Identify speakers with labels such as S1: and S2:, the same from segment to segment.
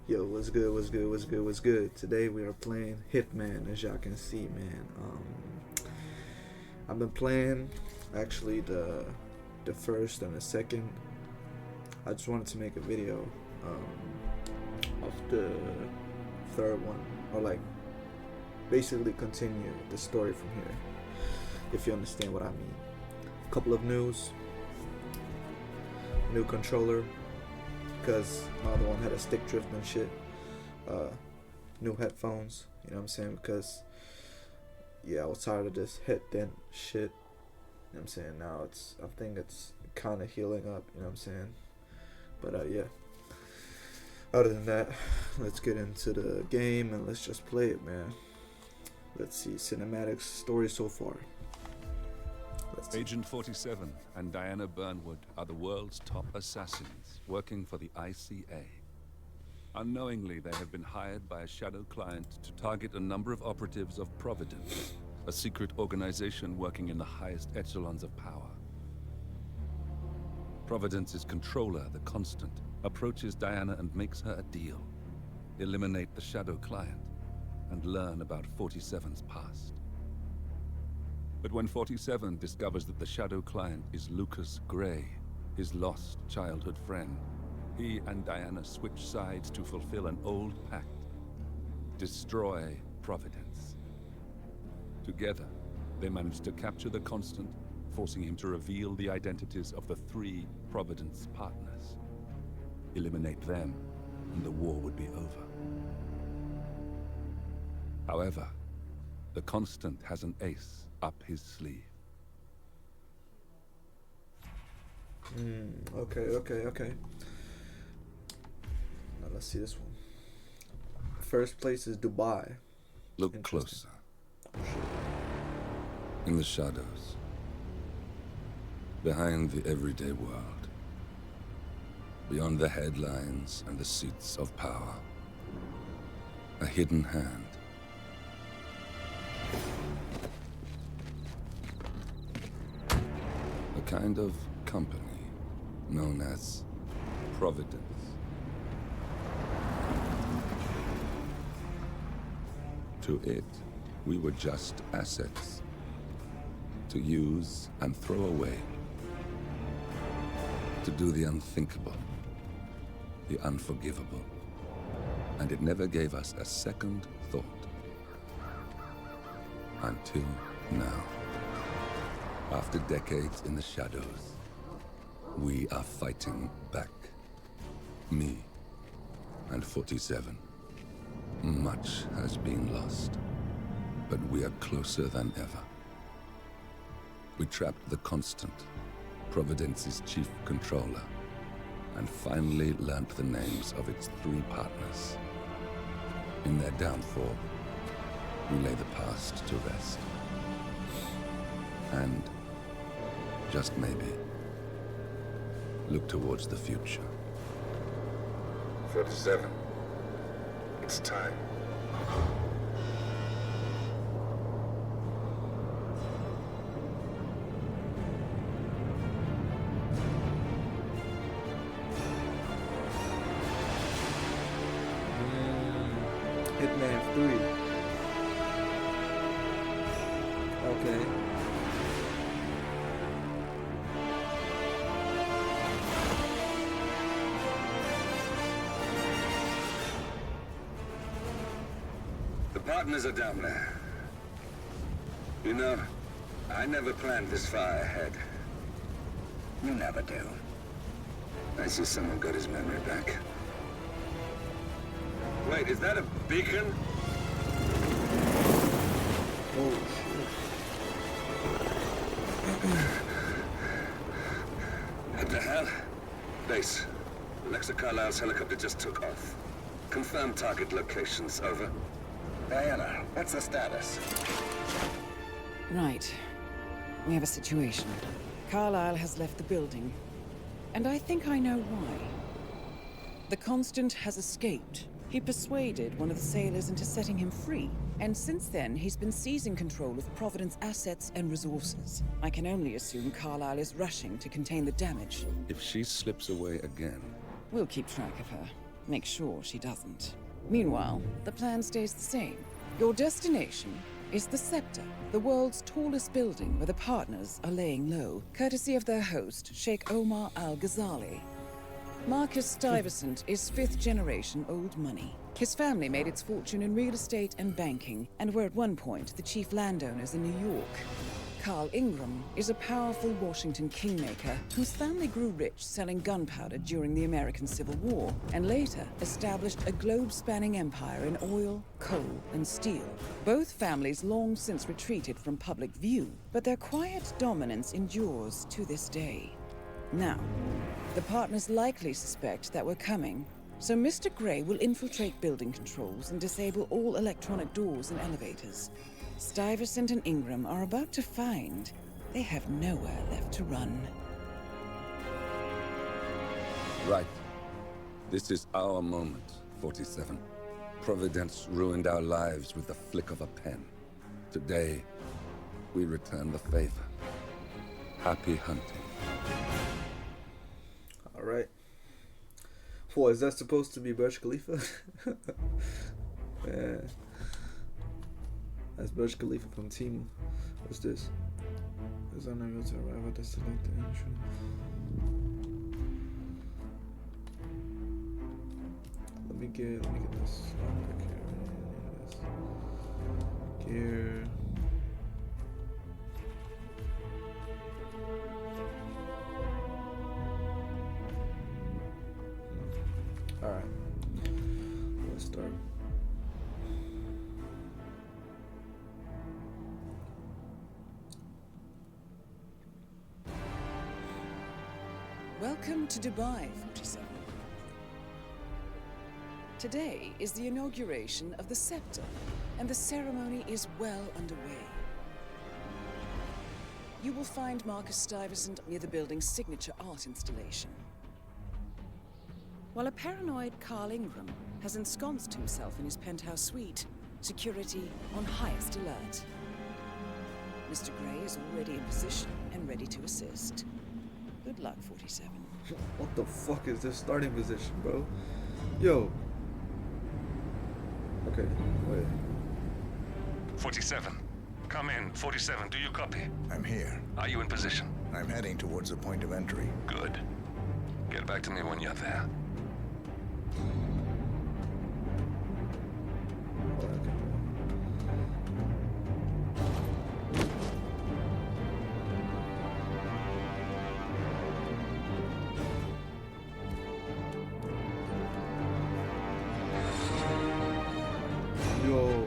S1: Yo, what's good? What's good? What's good? What's good? Today we are playing Hitman, as y'all can see, man. I've been playing actually the first and the second. I just wanted to make a video of the third one, or like basically continue the story from here, if you understand what I mean. Couple of news, new controller, because my other one had a stick drift and shit. New headphones, you know what I'm saying? Because yeah, I was tired of this head dent shit. You know what I'm saying? Now I think it's kind of healing up. You know what I'm saying? But yeah. Other than that, let's get into the game and let's just play it, man. Let's see cinematics, story so far.
S2: Agent 47 and Diana Burnwood are the world's top assassins working for the ICA. Unknowingly, they have been hired by a shadow client to target a number of operatives of Providence, a secret organization working in the highest echelons of power. Providence's controller, the Constant, approaches Diana and makes her a deal. Eliminate the shadow client and learn about 47's past. But when 47 discovers that the shadow client is Lucas Gray, his lost childhood friend, he and Diana switch sides to fulfill an old pact: destroy Providence. Together, they manage to capture the Constant, forcing him to reveal the identities of the 3 Providence partners. Eliminate them, and the war would be over. However, the Constant has an ace up his sleeve.
S1: Okay. Now let's see this one. First place is Dubai.
S2: Look closer. In the shadows. Behind the everyday world. Beyond the headlines and the seats of power. A hidden hand. A kind of company known as Providence. To it, we were just assets. To use and throw away. To do the unthinkable. The unforgivable. And it never gave us a second thought. Until now. After decades in the shadows, we are fighting back. Me and 47. Much has been lost, but we are closer than ever. We trapped the Constant, Providence's chief controller, and finally learnt the names of its 3 partners. In their downfall, we lay the past to rest. And, just maybe, look towards the future.
S3: 47. It's time.
S1: Hitman 3. Okay.
S3: The partners are down there. You know, I never planned this far ahead. You never do. I see someone got his memory back. Wait, is that a beacon?
S1: Oh shit.
S3: What the hell? Base. Alexa Carlisle's helicopter just took off. Confirm target locations, over. Diana, what's the status?
S4: Right. We have a situation. Carlisle has left the building. And I think I know why. The Constant has escaped. He persuaded one of the sailors into setting him free. And since then, he's been seizing control of Providence assets and resources. I can only assume Carlisle is rushing to contain the damage.
S2: If she slips away again,
S4: We'll keep track of her. make sure she doesn't. Meanwhile, the plan stays the same. Your destination is the Scepter, the world's tallest building where the partners are laying low, courtesy of their host, Sheikh Omar Al-Ghazali. Marcus Stuyvesant is fifth-generation old money. His family made its fortune in real estate and banking, and were at one point the chief landowners in New York. Carl Ingram is a powerful Washington kingmaker whose family grew rich selling gunpowder during the American Civil War, and later established a globe-spanning empire in oil, coal, and steel. Both families long since retreated from public view, but their quiet dominance endures to this day. Now, the partners likely suspect that we're coming, so Mr. Grey will infiltrate building controls and disable all electronic doors and elevators. Stuyvesant and Ingram are about to find they have nowhere left to run.
S2: Right. This is our moment, 47. Providence ruined our lives with the flick of a pen. Today, we return the favor. Happy hunting.
S1: Alright. What, is that supposed to be Burj Khalifa? Yeah. That's Burj Khalifa from Timu. What's this? Is unable to arrive at the selected entrance. Let me get this back here. Gear. Alright. Let's start.
S4: Welcome to Dubai, 47. Today is the inauguration of the Scepter, and the ceremony is well underway. You will find Marcus Stuyvesant near the building's signature art installation, while a paranoid Carl Ingram has ensconced himself in his penthouse suite, security on highest alert. Mr. Grey is already in position and ready to assist. Good luck, 47.
S1: What the fuck is this starting position, bro? Yo. Okay, wait.
S5: 47. Come in. 47, do you copy?
S6: I'm here.
S5: Are you in position?
S6: I'm heading towards the point of entry.
S5: Good. Get back to me when you're there.
S1: Yo.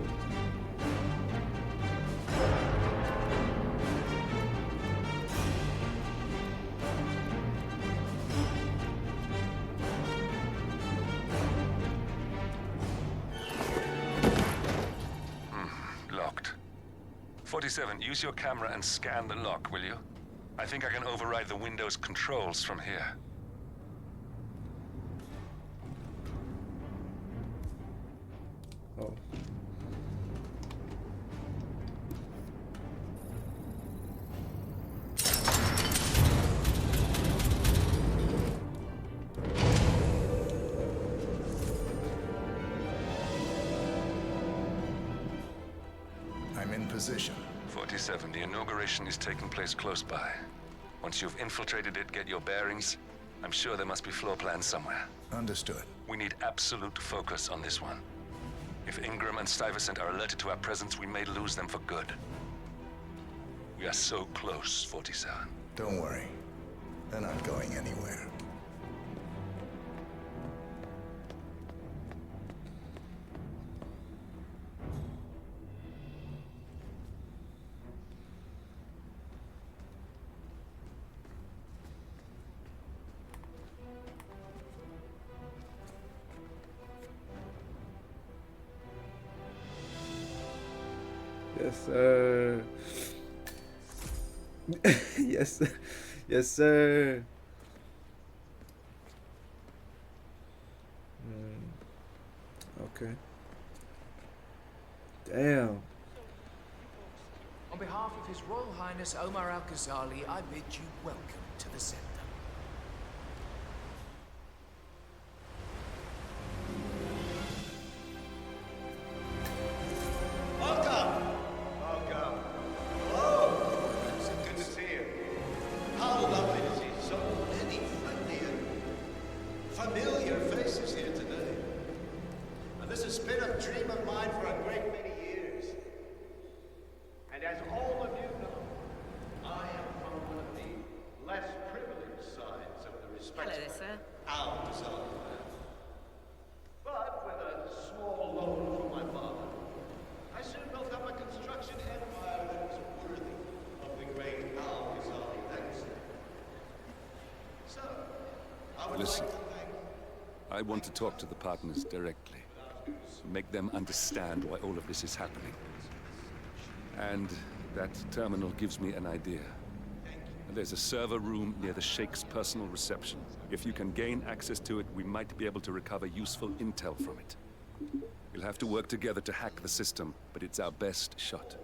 S5: Locked. 47, use your camera and scan the lock, will you? I think I can override the Windows controls from here.
S1: Oh.
S6: I'm in position.
S5: 47, the inauguration is taking place close by. Once you've infiltrated it, get your bearings. I'm sure there must be floor plans somewhere.
S6: Understood.
S5: We need absolute focus on this one. If Ingram and Stuyvesant are alerted to our presence, we may lose them for good. We are so close, 47.
S6: Don't worry. They're not going anywhere.
S1: Yes, sir. Yes, sir. Yes, sir. Okay. Damn.
S7: On behalf of His Royal Highness Omar Al-Ghazali, I bid you welcome to the Scepter.
S2: Listen, I want to talk to the partners directly. Make them understand why all of this is happening. And that terminal gives me an idea. There's a server room near the Sheikh's personal reception. If you can gain access to it, we might be able to recover useful intel from it. We'll have to work together to hack the system, but it's our best shot.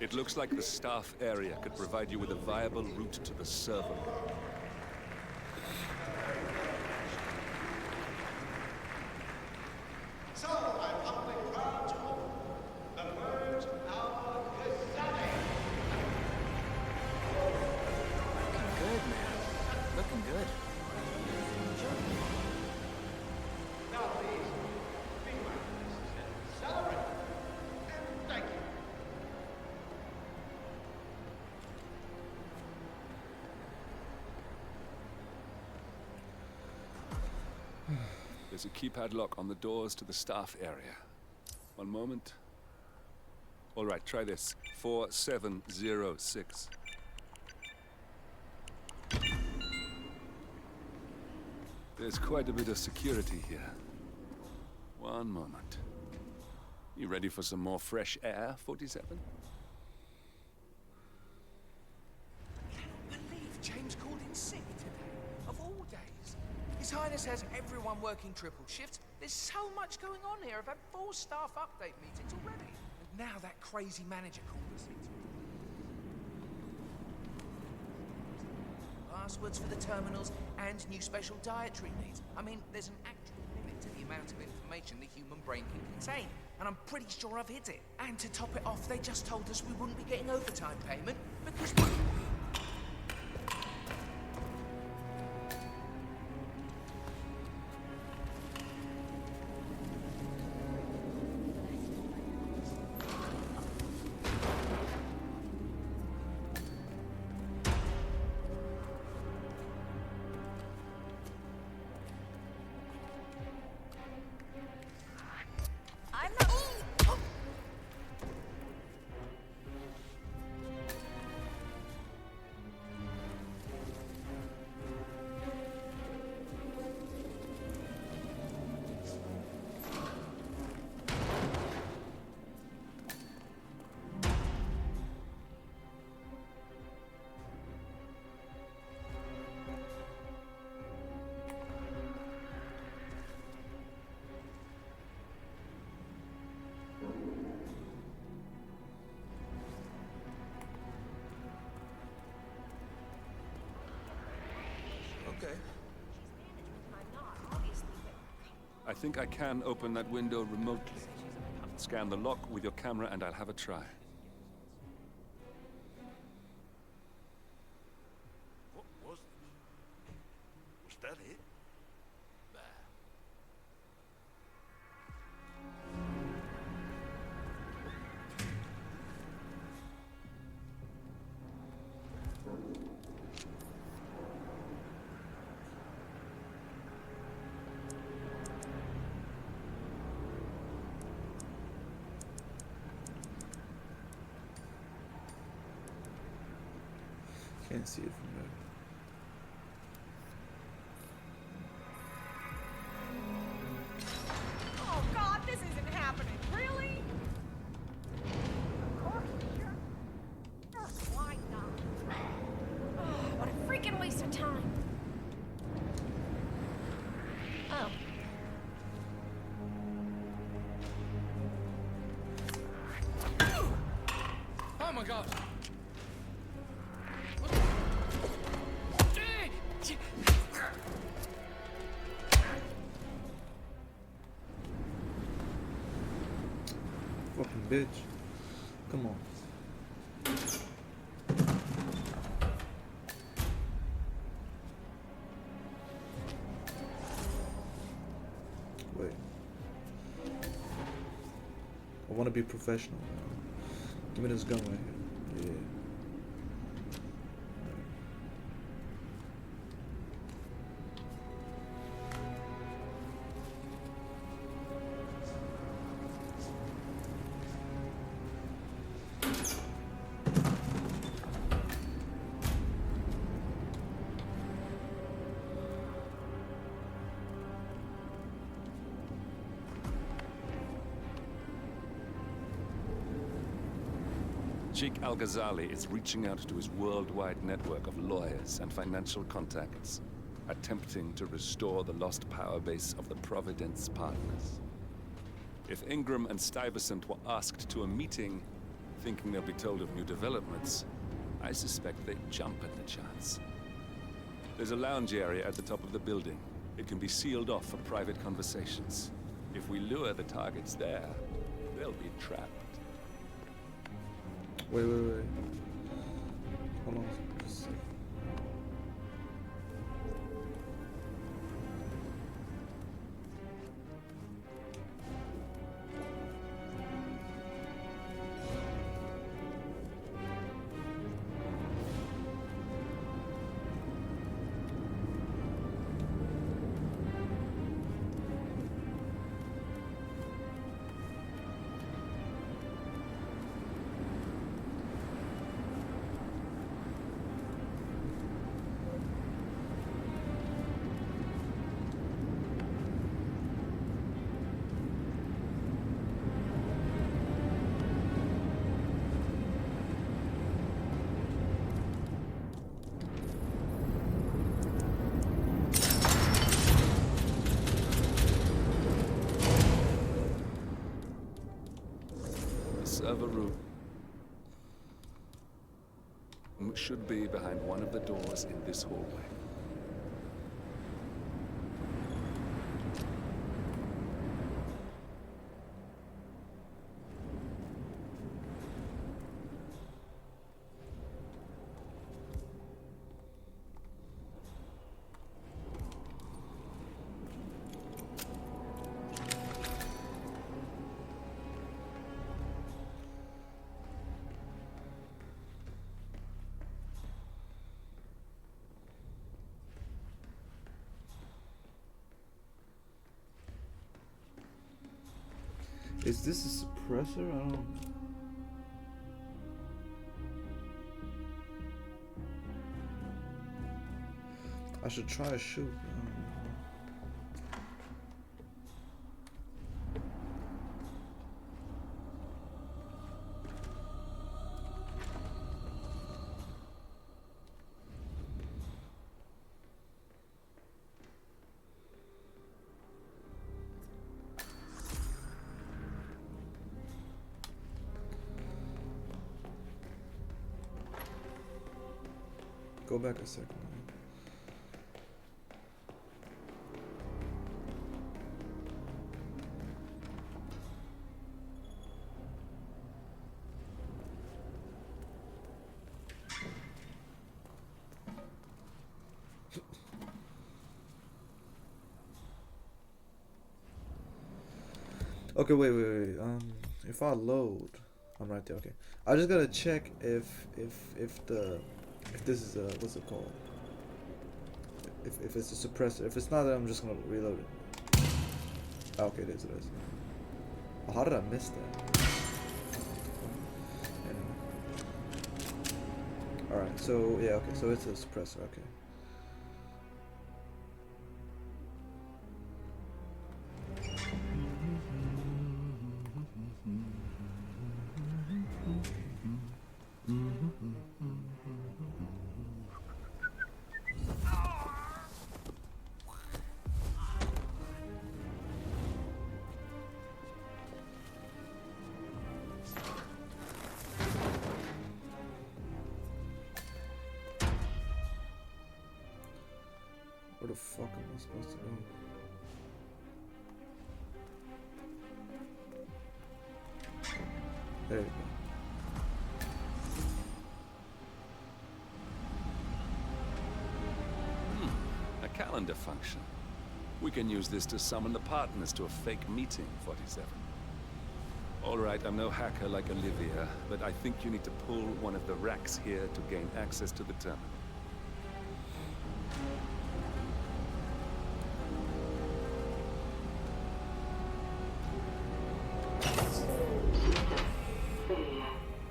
S2: It looks like the staff area could provide you with a viable route to the server.
S8: So, I'm humbly proud to open the Merge Our Kazali.
S7: Looking good, man. Looking good.
S8: Now, please, be my guests and celebrate. And thank you.
S2: There's a keypad lock on the doors to the staff area. One moment. All right, try this. 4706. There's quite a bit of security here. One moment. You ready for some more fresh air, 47?
S7: Believe James called in sick today, of all days. His Highness has everyone working triple shifts. There's so much going on here. I've had 4 staff update meetings already. And now that crazy manager called us in. Passwords for the terminals and new special dietary needs. I mean, there's an actual limit to the amount of information the human brain can contain. And I'm pretty sure I've hit it. And to top it off, they just told us we wouldn't be getting overtime payment because we... Okay.
S2: I think I can open that window remotely. Scan the lock with your camera and I'll have a try.
S6: What was that it?
S1: Can't see it from there.
S9: Oh God, this isn't happening. Really? Why not? Oh, what a freaking waste of time. Oh.
S7: Oh my God!
S1: Fucking bitch. Come on. Wait. I want to be professional. Give me this gun right here. Yeah.
S2: Sheikh Al-Ghazali is reaching out to his worldwide network of lawyers and financial contacts, attempting to restore the lost power base of the Providence partners. If Ingram and Stuyvesant were asked to a meeting, thinking they'll be told of new developments, I suspect they'd jump at the chance. There's a lounge area at the top of the building. It can be sealed off for private conversations. If we lure the targets there, they'll be trapped.
S1: Wait. Hold on. Just a second.
S2: Server room should be behind one of the doors in this hallway.
S1: Is this a suppressor? I don't. I should try a shoot. Go back a second. Okay, wait. If I load, I'm right there. Okay, I just gotta check if this is a, what's it called? If it's a suppressor. If it's not, then I'm just gonna reload it. Oh, okay, it is. Oh, how did I miss that? Anyway. Alright, so yeah, okay, so it's a suppressor, okay. Where the fuck am I supposed to go? There you go.
S2: A calendar function. We can use this to summon the partners to a fake meeting, 47. All right, I'm no hacker like Olivia, but I think you need to pull one of the racks here to gain access to the terminal.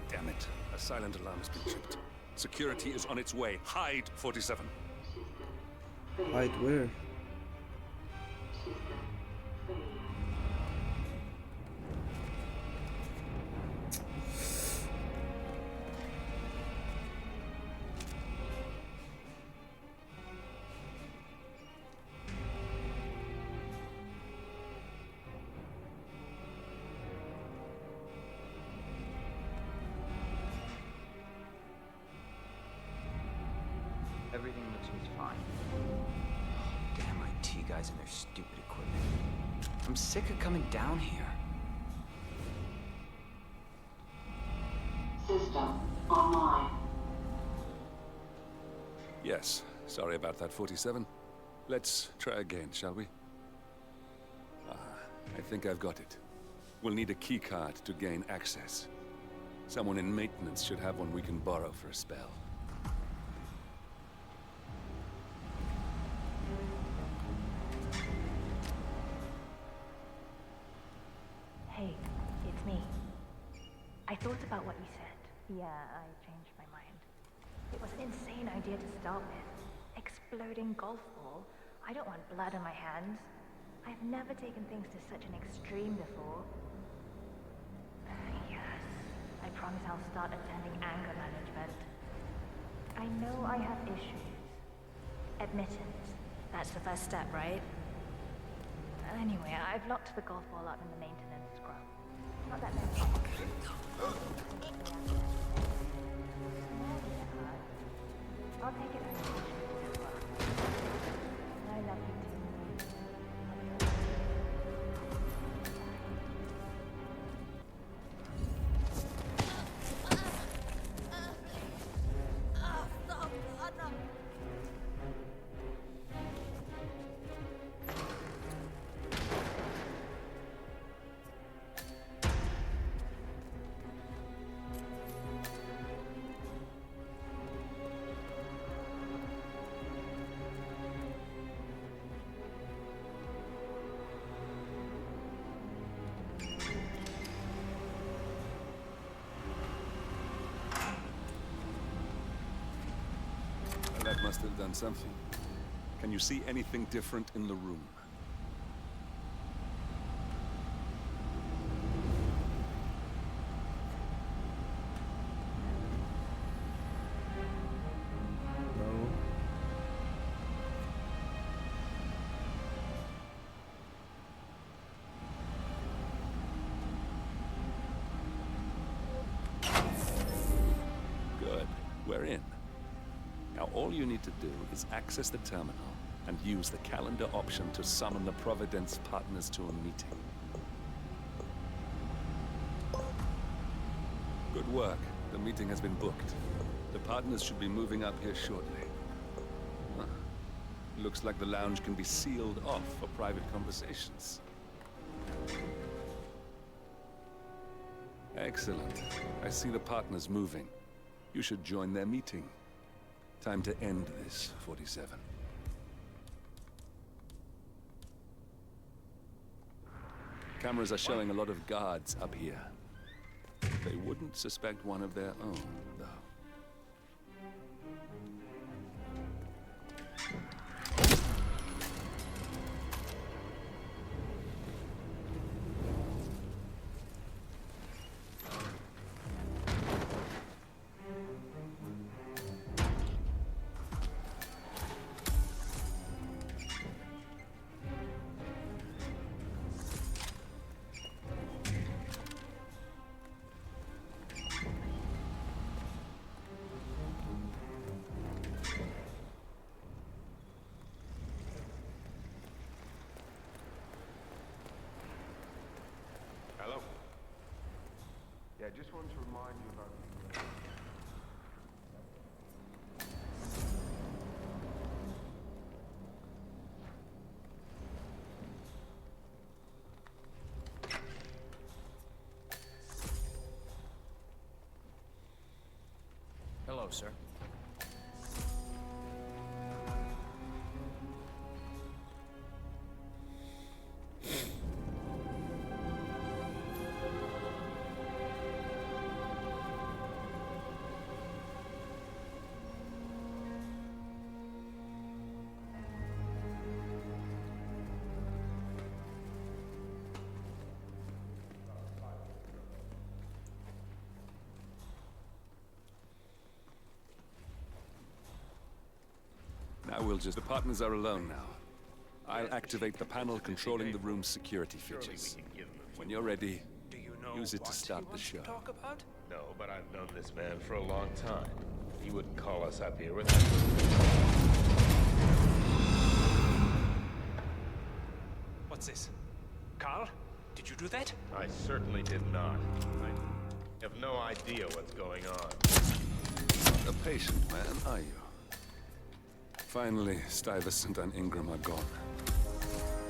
S2: Damn it. A silent alarm has been tripped. Security is on its way. Hide, 47.
S1: Hide where?
S10: Everything looks fine. Damn IT guys and their stupid equipment. I'm sick of coming down here.
S11: System online.
S2: Yes, sorry about that, 47. Let's try again, shall we? I think I've got it. We'll need a keycard to gain access. Someone in maintenance should have one we can borrow for a spell.
S9: Hey, it's me. I thought about what you said. Yeah, I changed my mind. It was an insane idea to start with. Exploding golf ball. I don't want blood on my hands. I've never taken things to such an extreme before. Yes, I promise I'll start attending anger management. I know I have issues. Admittance. That's the first step, right? Anyway, I've locked the golf ball up in the maintenance scrum. Not that many. I'll take it as I love you too.
S2: That must have done something. Can you see anything different in the room?
S1: No.
S2: Good. We're in. Now all you need to do is access the terminal and use the calendar option to summon the Providence partners to a meeting. Good work. The meeting has been booked. The partners should be moving up here shortly. Huh. Looks like the lounge can be sealed off for private conversations. Excellent. I see the partners moving. You should join their meeting. Time to end this, 47. Cameras are showing a lot of guards up here. They wouldn't suspect one of their own, though.
S8: Hello? Yeah, just wanted to remind you about...
S7: sir.
S2: Now we'll just... The partners are alone now. I'll activate the panel controlling the room's security features. When you're ready, use it to start the show.
S7: Talk about?
S11: No, but I've known this man for a long time. He wouldn't call us up here with...
S7: What's this? Carl? Did you do that?
S11: I certainly did not. I have no idea what's going on.
S2: Not a patient man, are you? Finally, Stuyvesant and Ingram are gone.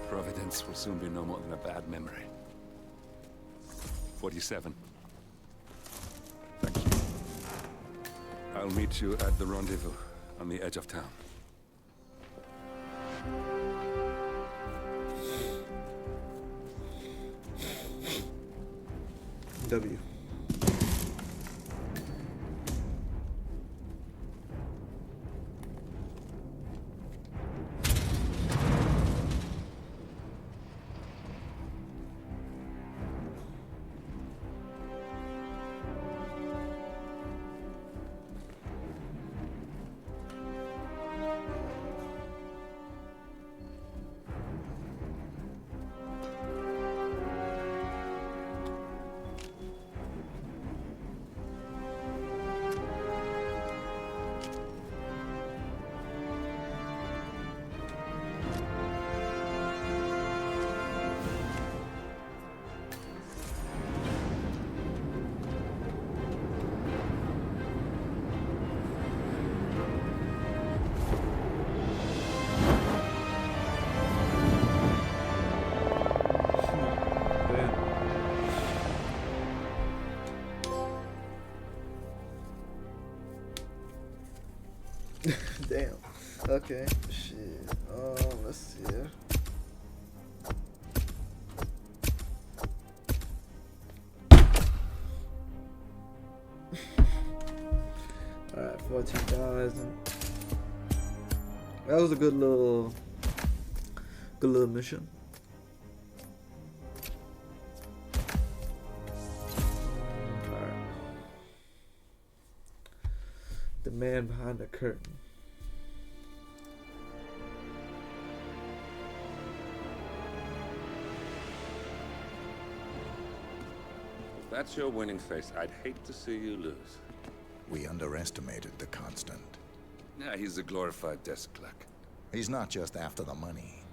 S2: Providence will soon be no more than a bad memory. 47. Thank you. I'll meet you at the rendezvous on the edge of town.
S1: W. Damn. Okay. Shit. Let's see here. Alright, 14,000. That was a good little mission. Alright. The man behind the curtain.
S2: If that's your winning face, I'd hate to see you lose.
S6: We underestimated the Constant.
S2: Yeah, he's a glorified desk clerk.
S6: He's not just after the money.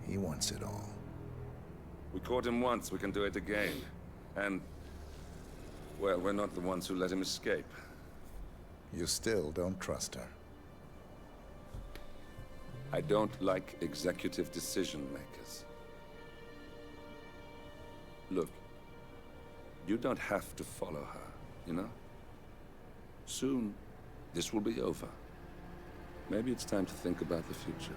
S6: He wants it all.
S2: We caught him once, we can do it again. And, well, we're not the ones who let him escape.
S6: You still don't trust her.
S2: I don't like executive decision makers. Look, you don't have to follow her, you know? Soon, this will be over. Maybe it's time to think about the future.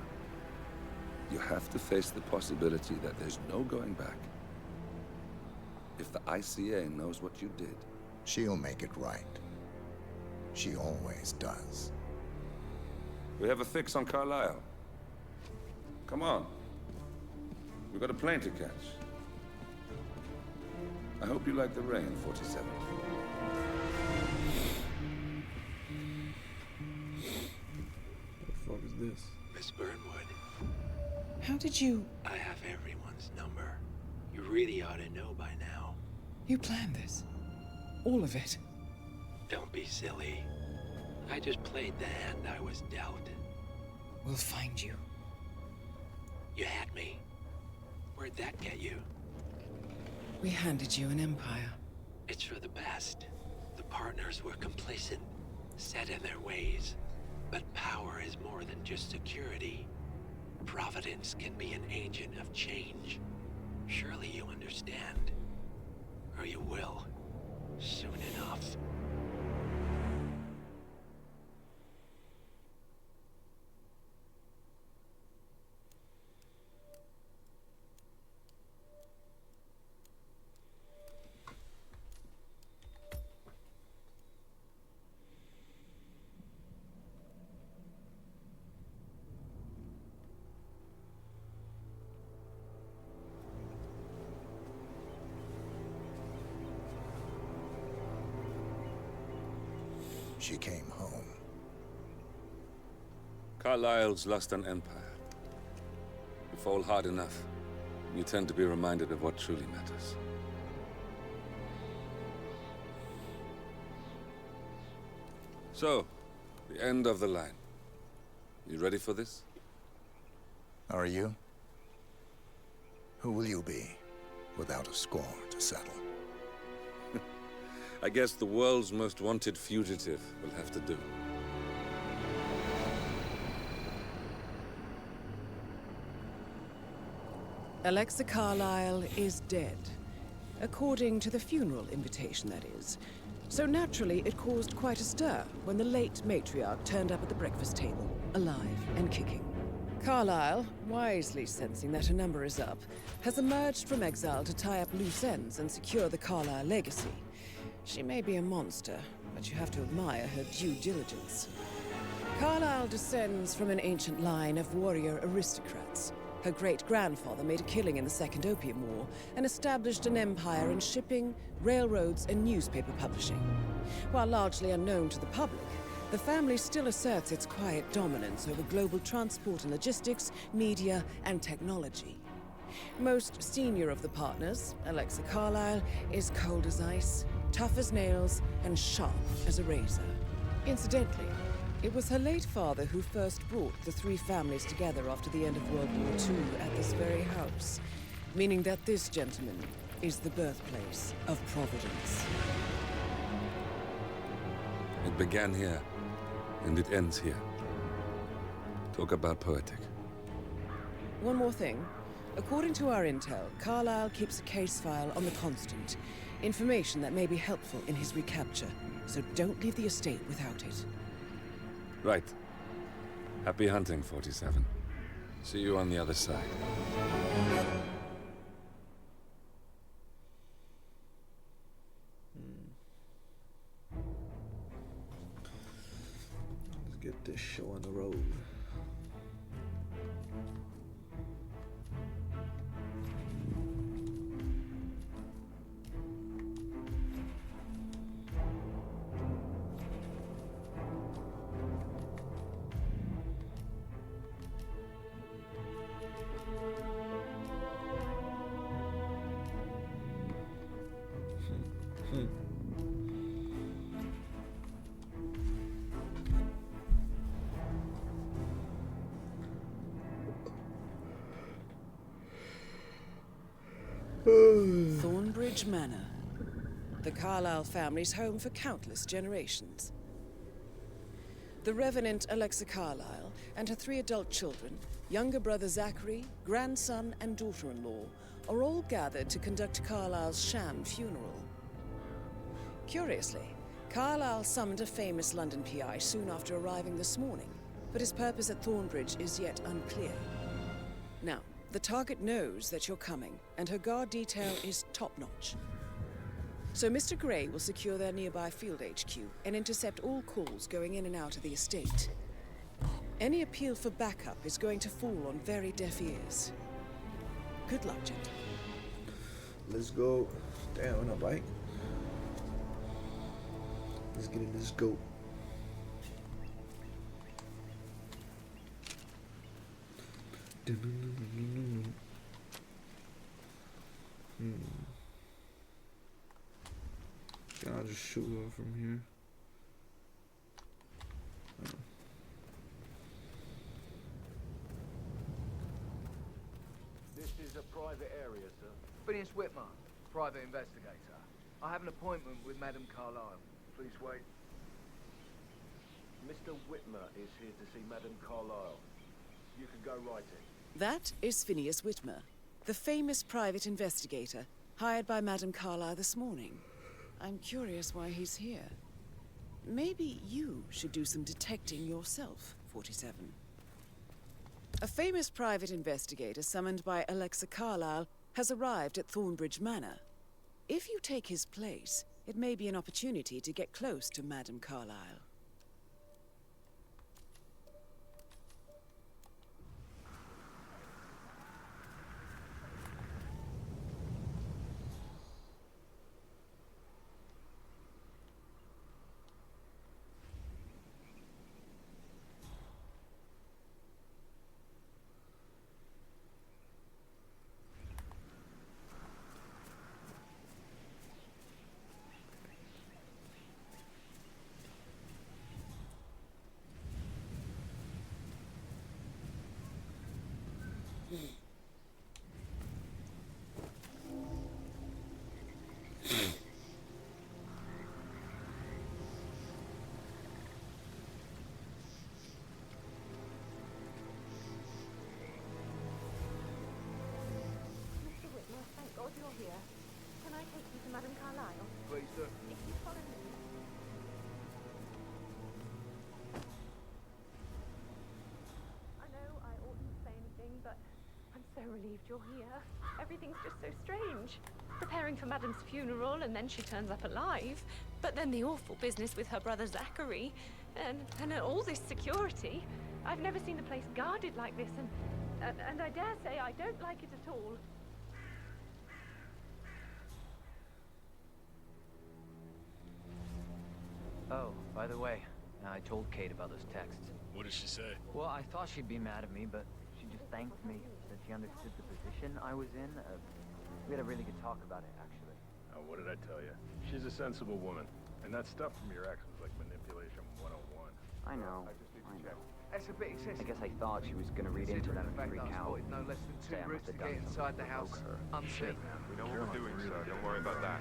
S2: You have to face the possibility that there's no going back. If the ICA knows what you did...
S6: She'll make it right. She always does.
S2: We have a fix on Carlisle. Come on. We've got a plane to catch. I hope you like the rain, 47.
S1: What the fuck is this?
S12: Miss Burnwood,
S4: How did you...
S12: I have everyone's number. You really ought to know by now.
S4: You planned this? All of it?
S12: Don't be silly. I just played the hand I was dealt.
S4: We'll find you.
S12: You had me. Where'd that get you?
S4: We handed you an empire.
S12: It's for the best. The partners were complacent, set in their ways. But power is more than just security. Providence can be an agent of change. Surely you understand. Or you will. Soon enough.
S6: she came home.
S2: Carlyle's lost an empire. You fall hard enough, you tend to be reminded of what truly matters. So, the end of the line. You ready for this?
S6: Are you? Who will you be, without a score to settle?
S2: I guess the world's most wanted fugitive will have to do.
S4: Alexa Carlyle is dead. According to the funeral invitation, that is. So naturally, it caused quite a stir when the late matriarch turned up at the breakfast table, alive and kicking. Carlyle, wisely sensing that her number is up, has emerged from exile to tie up loose ends and secure the Carlyle legacy. She may be a monster, but you have to admire her due diligence. Carlyle descends from an ancient line of warrior aristocrats. Her great-grandfather made a killing in the Second Opium War and established an empire in shipping, railroads, and newspaper publishing. While largely unknown to the public, the family still asserts its quiet dominance over global transport and logistics, media, and technology. Most senior of the partners, Alexa Carlyle, is cold as ice, tough as nails, and sharp as a razor. Incidentally, it was her late father who first brought the three families together after the end of World War II at this very house, meaning that this gentleman is the birthplace of Providence.
S2: It began here, and it ends here. Talk about poetic.
S4: One more thing. According to our intel, Carlyle keeps a case file on the Constant. Information that may be helpful in his recapture, so don't leave the estate without it.
S2: Right. Happy hunting, 47. See you on the other side.
S1: Let's get this show on the road.
S4: Thornbridge Manor. The Carlyle family's home for countless generations. The Revenant Alexa Carlyle and her 3 adult children, younger brother Zachary, grandson, and daughter-in-law, are all gathered to conduct Carlyle's sham funeral. Curiously, Carlyle summoned a famous London PI soon after arriving this morning, but his purpose at Thornbridge is yet unclear. Now, the target knows that you're coming, and her guard detail is top-notch. So Mr. Gray will secure their nearby field HQ and intercept all calls going in and out of the estate. Any appeal for backup is going to fall on very deaf ears. Good luck, gentlemen.
S1: Let's go. Damn, on a bike. Let's get in this goat. Can I just shoot her from here?
S8: This is a private area, sir. Phineas Whitman, private investigator. I have an appointment with Madame Carlyle. Please wait. Mr. Whitmer is here to see Madame Carlyle. You can go right in.
S4: That is Phineas Whitmer, the famous private investigator hired by Madame Carlyle this morning. I'm curious why he's here. Maybe you should do some detecting yourself, 47. A famous private investigator summoned by Alexa Carlyle has arrived at Thornbridge Manor. If you take his place, it may be an opportunity to get close to Madame Carlyle.
S9: here. Can I take you to Madame Carlyle?
S8: Please do.
S9: If you follow me. I know I oughtn't say anything, but I'm so relieved you're here. Everything's just so strange. Preparing for Madame's funeral, and then she turns up alive. But then the awful business with her brother Zachary, and all this security. I've never seen the place guarded like this, and I dare say I don't like it at all.
S10: Oh, by the way, I told Kate about those texts.
S13: What did she say?
S10: Well, I thought she'd be mad at me, but she just thanked me, said she understood the position I was in. We had a really good talk about it, actually.
S11: Oh, what did I tell you? She's a sensible woman. And that stuff from your ex was like manipulation 101.
S10: I know.
S8: I just need to
S10: I
S8: check.
S10: know.
S8: That's a bit excessive.
S10: I guess I thought she was gonna read into them and freak
S8: I
S10: out.
S8: spotted no less than
S10: Say I
S8: 2 routes
S10: must
S8: to
S10: have
S8: get
S10: done
S8: inside the
S10: something to
S8: house.
S10: provoke her.
S8: Unseen.
S11: We know what we're doing, sir. Don't worry about that.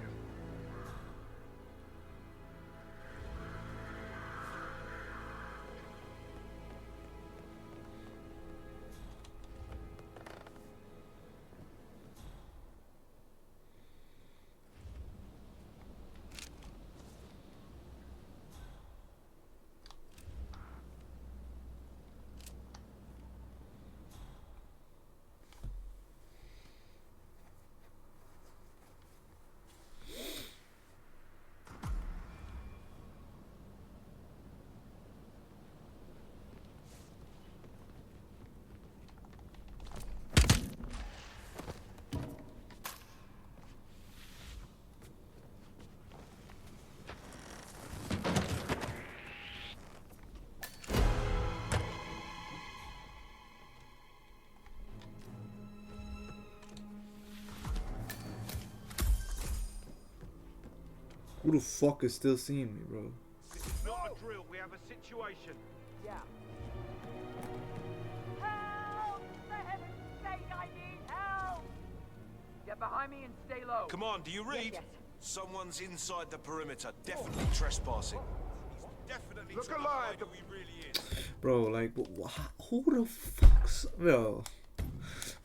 S1: Who the fuck is still seeing me, bro?
S11: This is not a drill. We have a situation.
S8: Yeah.
S14: Help! For heaven's sake, I need help!
S8: Get behind me and stay low.
S15: Come on, do you read?
S14: Yes.
S15: Someone's inside the perimeter, definitely trespassing. He's definitely
S11: Look
S15: trying to
S11: alive.
S15: hide who he really is.
S1: Bro, like, who the fuck, bro?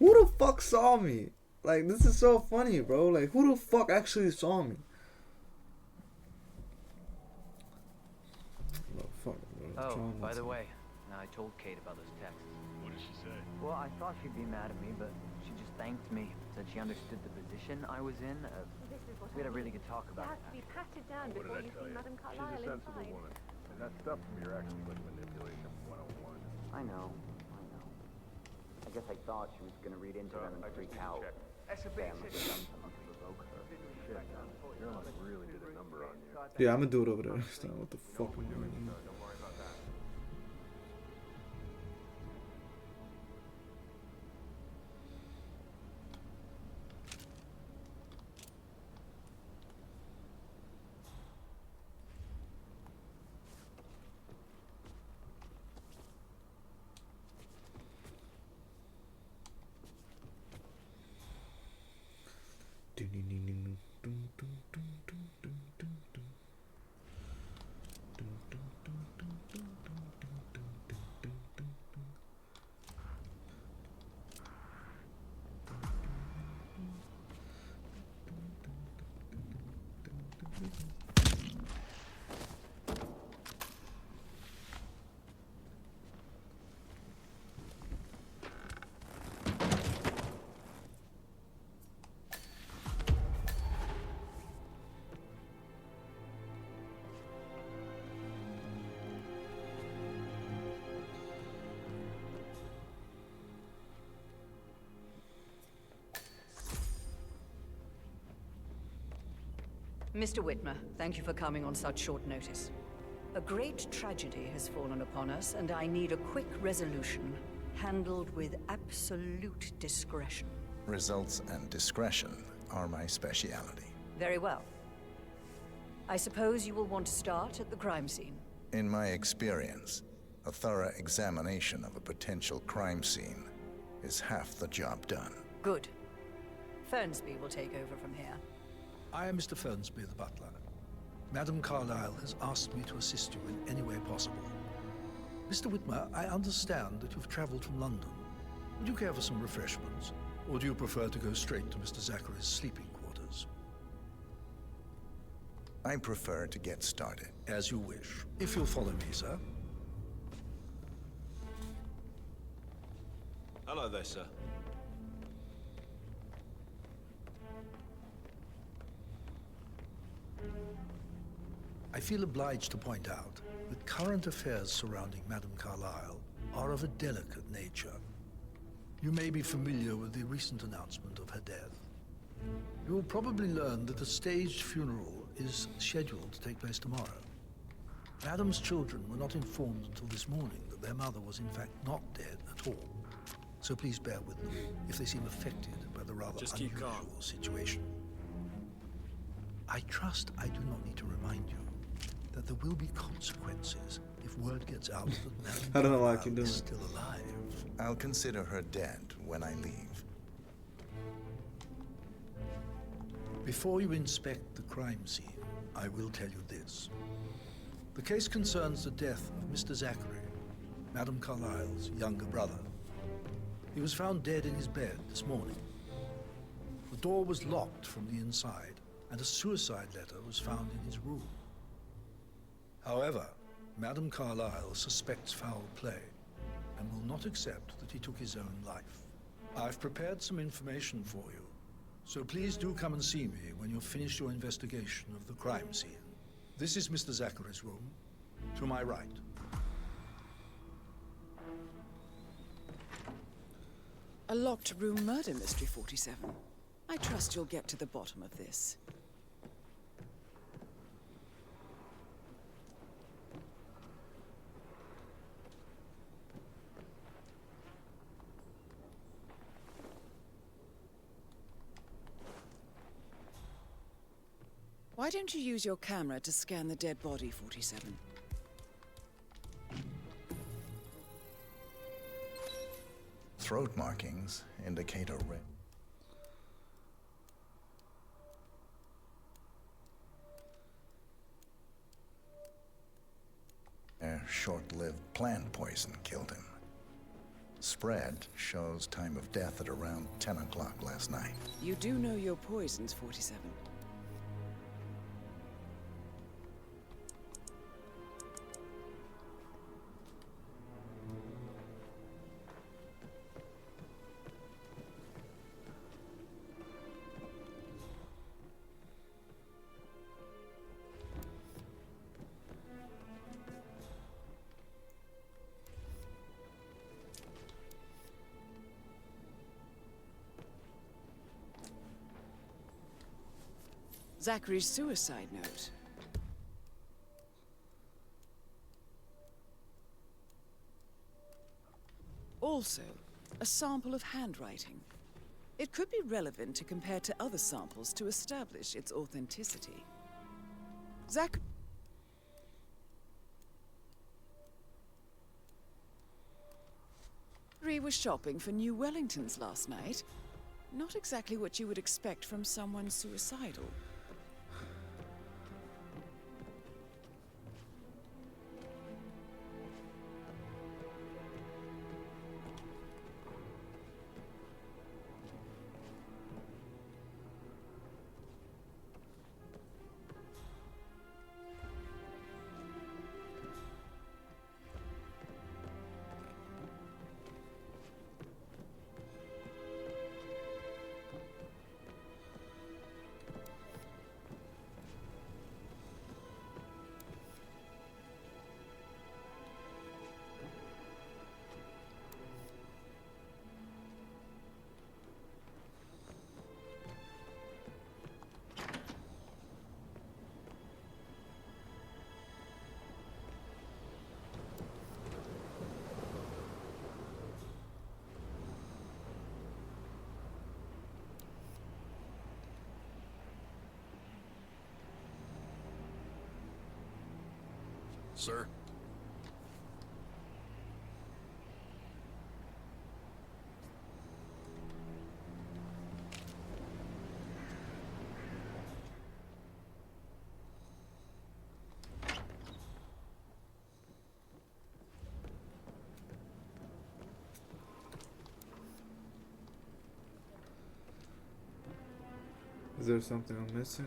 S1: Who the fuck saw me? Like, this is so funny, bro. Like, who the fuck actually saw me? Bro, fuck, bro.
S10: Oh, by the way, I told Kate about those texts.
S13: What did she say?
S10: Well, I thought she'd be mad at me, but she just thanked me, said she understood the position I was in.
S9: This is what
S10: We had a
S9: I
S10: really
S9: need.
S10: good talk
S9: You
S10: about
S9: have
S10: it.
S9: to be patted down
S11: What did
S9: before
S11: I
S9: you
S11: tell
S9: see
S11: you?
S9: Madame
S11: She's
S9: Carlyle
S11: a sensible
S9: inside.
S11: woman. And that stuff from your ex was like manipulation 101.
S10: I know. I guess I thought she was gonna read into them and freak out.
S8: That's a
S10: Say
S8: bit
S10: I must have done something to provoke her.
S11: Shit, man. Your luck really did a number on you.
S1: Yeah, I'm gonna do it over there next time. What the fuck?
S11: We're doing, sir. Don't worry about that.
S16: Mr. Whitmer, thank you for coming on such short notice. A great tragedy has fallen upon us, and I need a quick resolution, handled with absolute discretion.
S6: Results and discretion are my speciality.
S16: Very well. I suppose you will want to start at the crime scene.
S6: In my experience, a thorough examination of a potential crime scene is half the job done.
S16: Good. Fernsby will take over from here.
S17: I am Mr. Fernsby, the butler. Madame Carlyle has asked me to assist you in any way possible. Mr. Whitmer, I understand that you've traveled from London. Would you care for some refreshments? Or do you prefer to go straight to Mr. Zachary's sleeping quarters?
S6: I prefer to get started.
S17: As you wish. If you'll follow me, sir.
S15: Hello there, sir.
S17: I feel obliged to point out that current affairs surrounding Madame Carlyle are of a delicate nature. You may be familiar with the recent announcement of her death. You will probably learn that a staged funeral is scheduled to take place tomorrow. Madame's children were not informed until this morning that their mother was in fact not dead at all. So please bear with them if they seem affected by the rather unusual situation. I trust I do not need to remind you that there will be consequences if word gets out that Madame
S1: I don't know why I keep doing
S17: is
S1: it.
S17: still alive.
S6: I'll consider her dead when I leave.
S17: Before you inspect the crime scene, I will tell you this. The case concerns the death of Mr. Zachary, Madame Carlyle's younger brother. He was found dead in his bed this morning. The door was locked from the inside, and a suicide letter was found in his room. However, Madame Carlyle suspects foul play and will not accept that he took his own life. I've prepared some information for you, so please do come and see me when you've finished your investigation of the crime scene. This is Mr. Zachary's room, to my right.
S4: A locked room murder mystery, 47. I trust you'll get to the bottom of this. Why don't you use your camera to scan the dead body, 47?
S6: Throat markings indicate a rip. A short-lived plant poison killed him. Spread shows time of death at around 10 o'clock last night.
S4: You do know your poisons, 47. Zachary's suicide note. Also, a sample of handwriting. It could be relevant to compare to other samples to establish its authenticity. Zachary was shopping for New Wellingtons last night. Not exactly what you would expect from someone suicidal.
S13: Sir?
S1: Is there something I'm missing?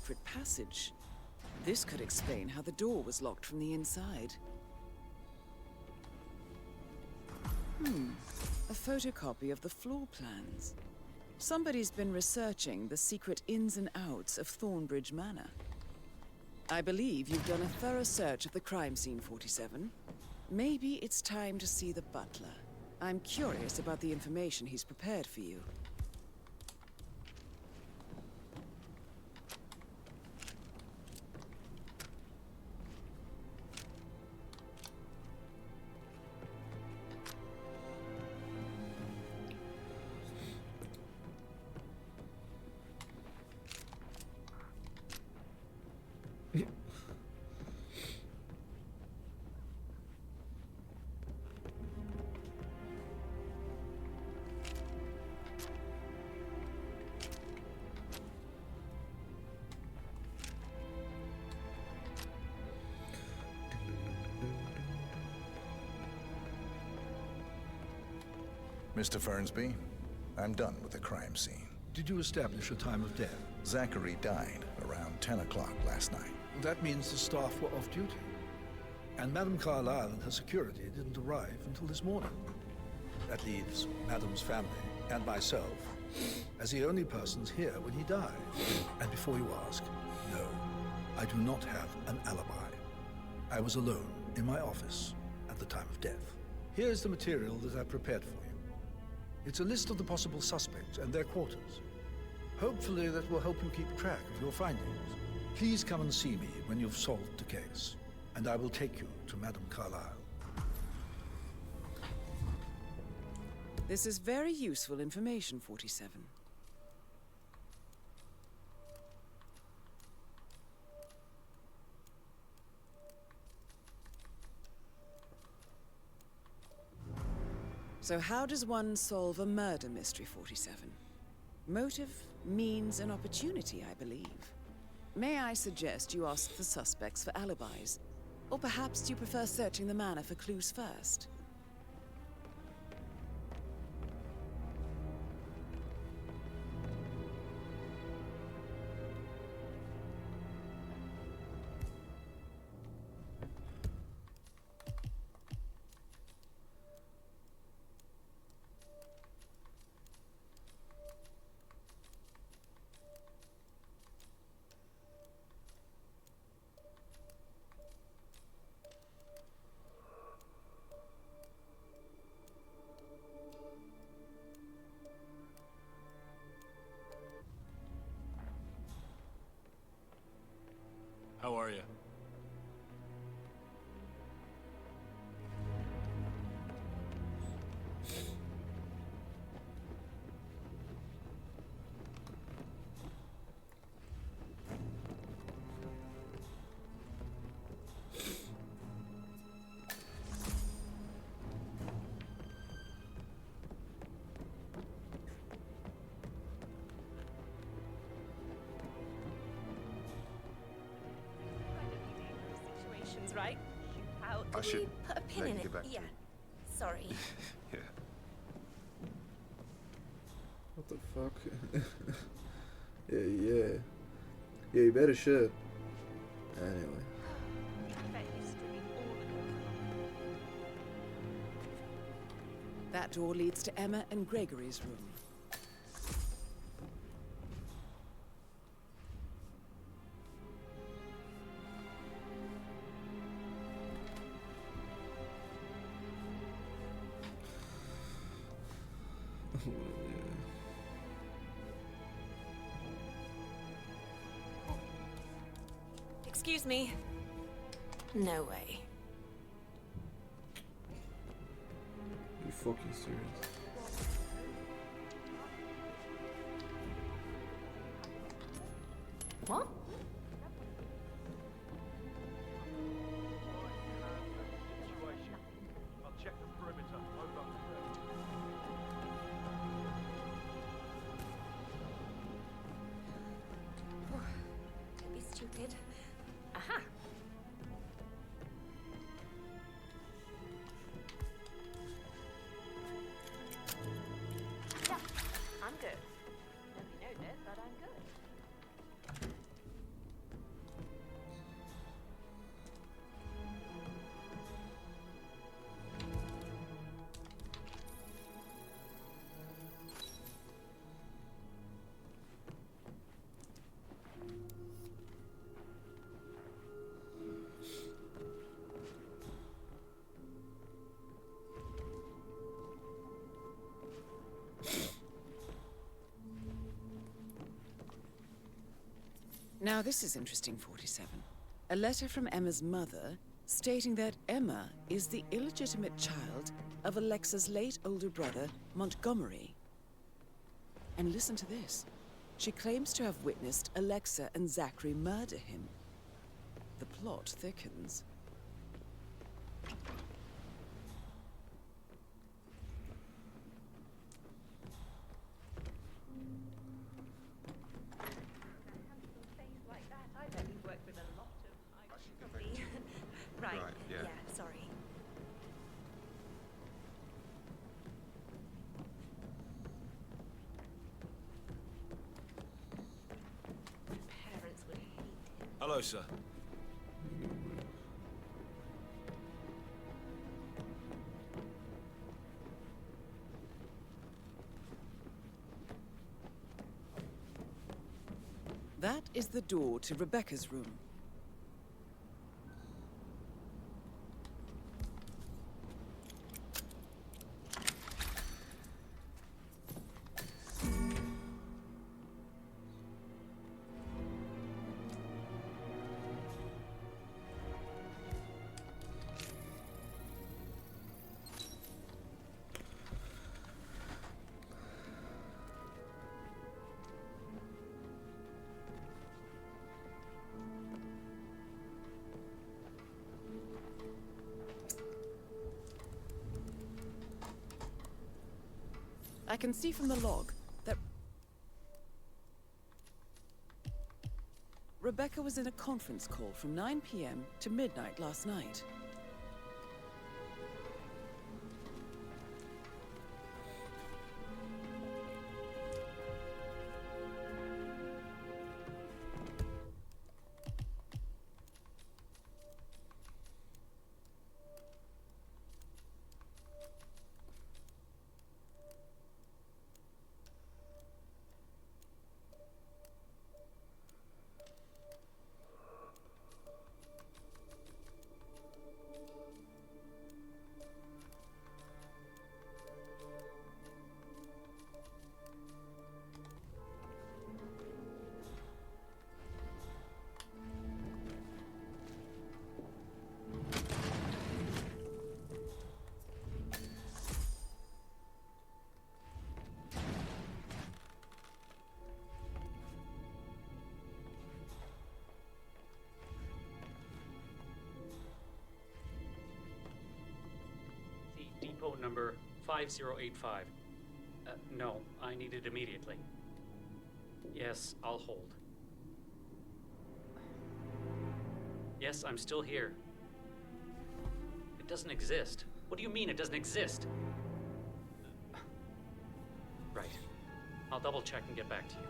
S4: secret passage. This could explain how the door was locked from the inside. A photocopy of the floor plans. Somebody's been researching the secret ins and outs of Thornbridge Manor. I believe you've done a thorough search of the crime scene, 47. Maybe it's time to see the butler. I'm curious about the information he's prepared for you.
S6: Mr. Fernsby, I'm done with the crime scene.
S17: Did you establish a time of death?
S6: Zachary died around 10 o'clock last night.
S17: That means the staff were off duty. And Madame Carlyle and her security didn't arrive until this morning. That leaves Madame's family and myself as the only persons here when he died. And before you ask, no, I do not have an alibi. I was alone in my office at the time of death. Here's the material that I prepared for you. It's a list of the possible suspects and their quarters. Hopefully that will help you keep track of your findings. Please come and see me when you've solved the case, and I will take you to Madame Carlyle.
S4: This is very useful information, 47. So how does one solve a murder mystery, 47? Motive, means, and opportunity, I believe. May I suggest you ask the suspects for alibis? Or perhaps do you prefer searching the manor for clues first?
S13: How are you?
S18: Right? How
S19: I
S18: did
S19: should
S18: we put a pin
S19: let
S18: in
S19: you
S18: it?
S19: get back to
S18: Yeah.
S19: it.
S18: Sorry.
S19: Yeah.
S1: What the fuck? Yeah, you better should. Anyway.
S4: That door leads to Emma and Gregory's room.
S18: Excuse me. No way.
S1: You fucking serious?
S18: What?
S11: I'll check the perimeter. Over.
S18: Don't be stupid. Aha! Yeah, I'm good. Nobody knows it, but I'm good.
S4: Now this is interesting, 47. A letter from Emma's mother stating that Emma is the illegitimate child of Alexa's late older brother, Montgomery. And listen to this. She claims to have witnessed Alexa and Zachary murder him. The plot thickens.
S18: Right.
S5: Yeah.
S18: Yeah, sorry. Parents would hate him.
S15: Hello, sir.
S4: That is the door to Rebecca's room. I can see from the log that Rebecca was in a conference call from 9 p.m. to midnight last night.
S13: Depot number 5085. No, I need it immediately. Yes, I'll hold. Yes, I'm still here. It doesn't exist. What do you mean it doesn't exist? Right. I'll double check and get back to you.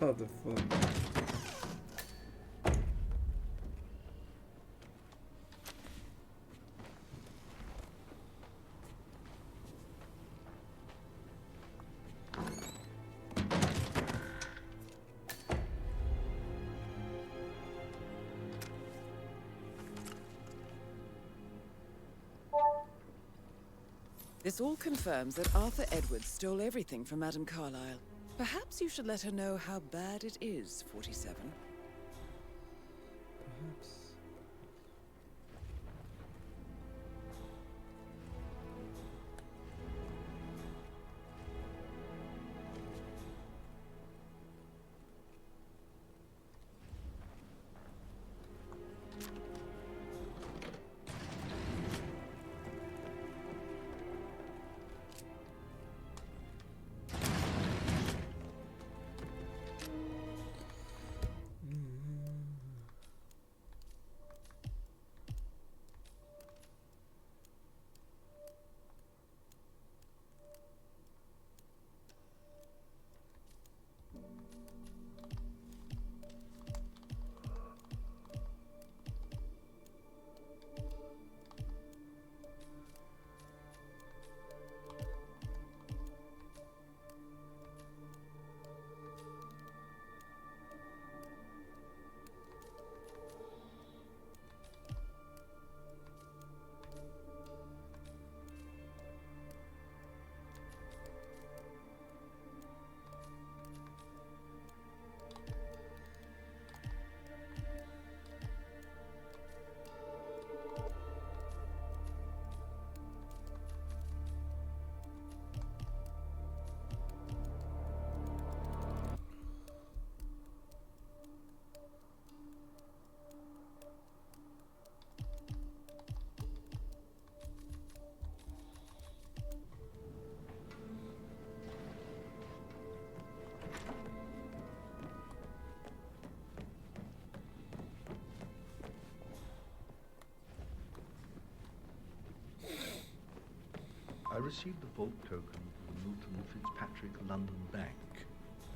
S1: How the fuck?
S4: This all confirms that Arthur Edwards stole everything from Madame Carlyle. Perhaps you should let her know how bad it is, 47.
S17: received the vault token from Milton Fitzpatrick London Bank.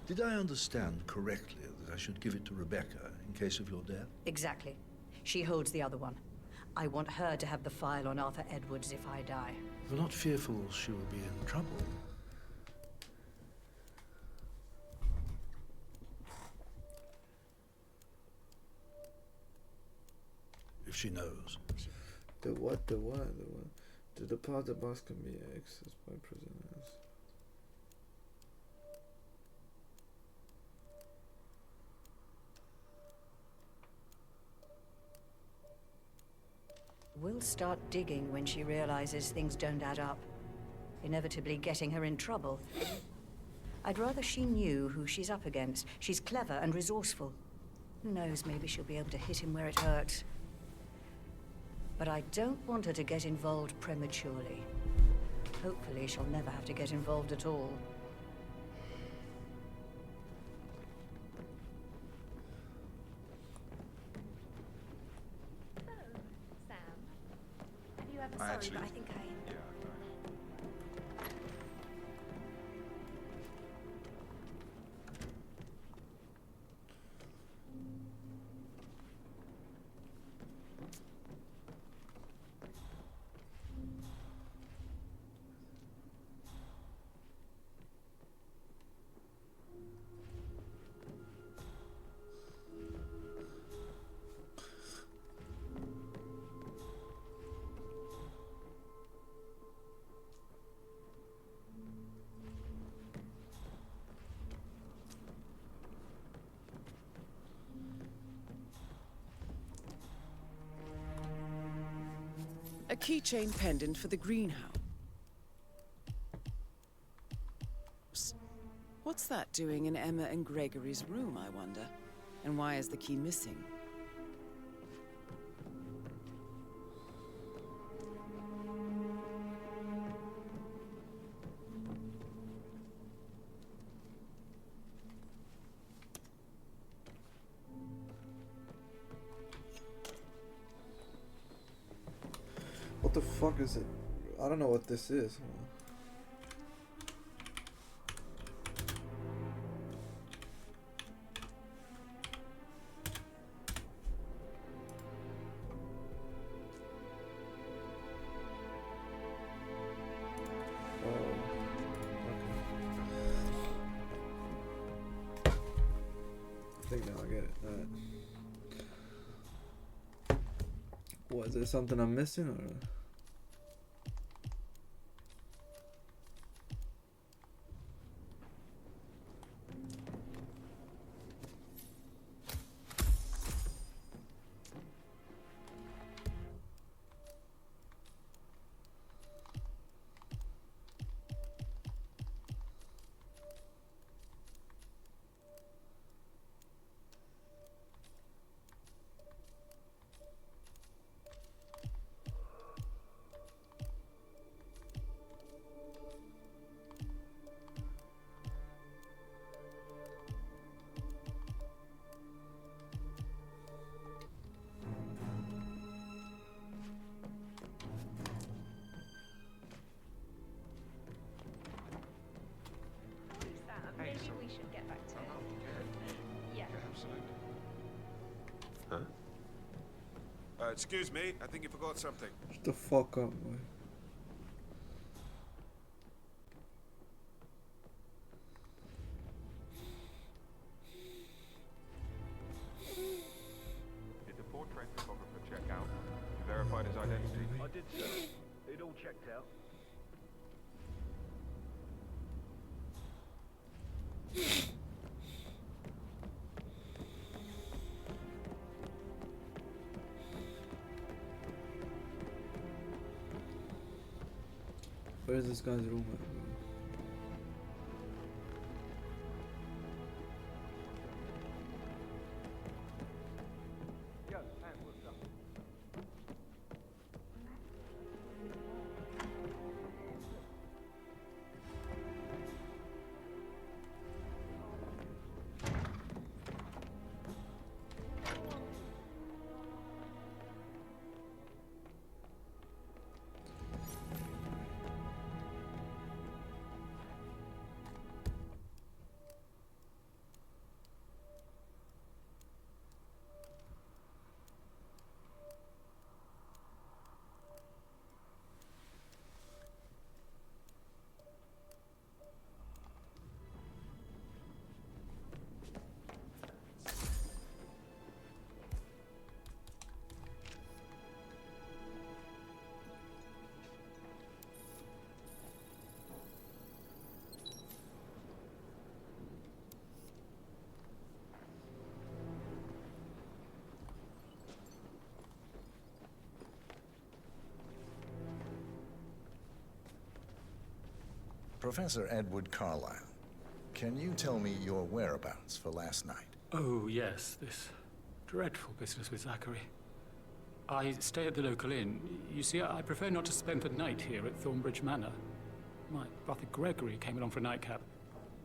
S17: Did I understand correctly that I should give it to Rebecca in case of your death?
S16: Exactly. She holds the other one. I want her to have the file on Arthur Edwards if I die.
S17: You're not fearful she will be in trouble? If she knows.
S1: The what? The what? The what? The deposit box can be accessed by prisoners.
S16: We'll start digging when she realizes things don't add up, inevitably getting her in trouble. I'd rather she knew who she's up against. She's clever and resourceful. Who knows, maybe she'll be able to hit him where it hurts. But I don't want her to get involved prematurely. Hopefully she'll never have to get involved at all.
S9: Sam, have you ever... Sorry, but I think I...
S4: A keychain pendant for the greenhouse. What's that doing in Emma and Gregory's room, I wonder? And why is the key missing?
S1: What the fuck is it? I don't know what this is. I think now I get it. Alright. What, is there something I'm missing or?
S9: Maybe we should get back to it. Yeah.
S15: Absolutely. Huh? Excuse me, I think you forgot something.
S1: Shut the fuck up, boy.
S19: Did the portrait photographer check out? You verified his identity?
S8: I did, sir. It all checked out.
S1: Where is this guy's room at, bro?
S8: Yo, man, what's up?
S6: Professor Edward Carlyle, can you tell me your whereabouts for last night?
S20: Oh, yes, this dreadful business with Zachary. I stay at the local inn. You see, I prefer not to spend the night here at Thornbridge Manor. My brother Gregory came along for a nightcap.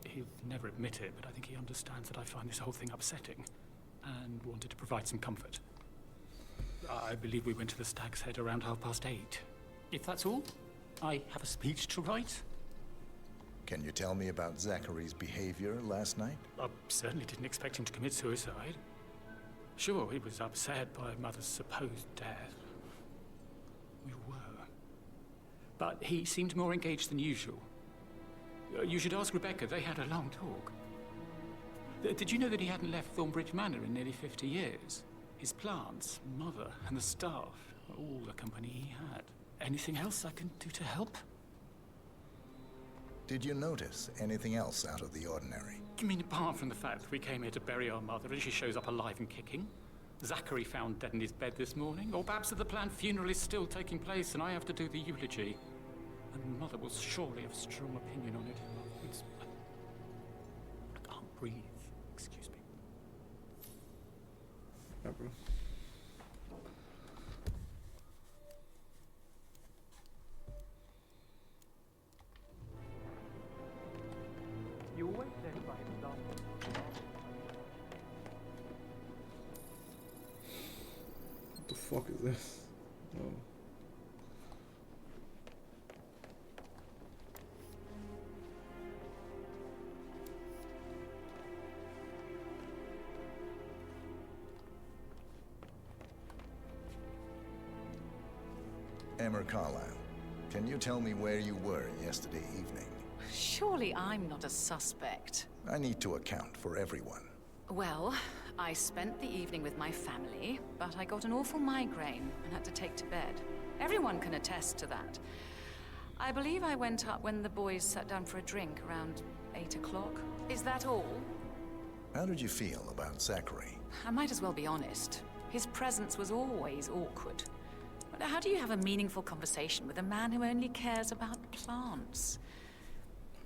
S20: He'll never admit it, but I think he understands that I find this whole thing upsetting and wanted to provide some comfort. I believe we went to the Stag's Head around 8:30. If that's all, I have a speech to write.
S6: Can you tell me about Zachary's behavior last night?
S20: I certainly didn't expect him to commit suicide. Sure, he was upset by Mother's supposed death. We were. But he seemed more engaged than usual. You should ask Rebecca. They had a long talk. Did you know that he hadn't left Thornbridge Manor in nearly 50 years? His plants, Mother, and the staff, all the company he had. Anything else I can do to help?
S6: Did you notice anything else out of the ordinary?
S20: You mean apart from the fact that we came here to bury our mother and she shows up alive and kicking? Zachary found dead in his bed this morning? Or perhaps that the planned funeral is still taking place and I have to do the eulogy? And Mother will surely have a strong opinion on it. I can't breathe. Excuse me.
S1: Yeah, bro.
S19: You always said by example.
S1: What the fuck is this? Oh.
S6: Emma Carlyle, can you tell me where you were yesterday evening?
S21: Surely I'm not a suspect.
S6: I need to account for everyone.
S21: Well, I spent the evening with my family, but I got an awful migraine and had to take to bed. Everyone can attest to that. I believe I went up when the boys sat down for a drink around 8 o'clock. Is that all?
S6: How did you feel about Zachary?
S21: I might as well be honest. His presence was always awkward. But how do you have a meaningful conversation with a man who only cares about plants?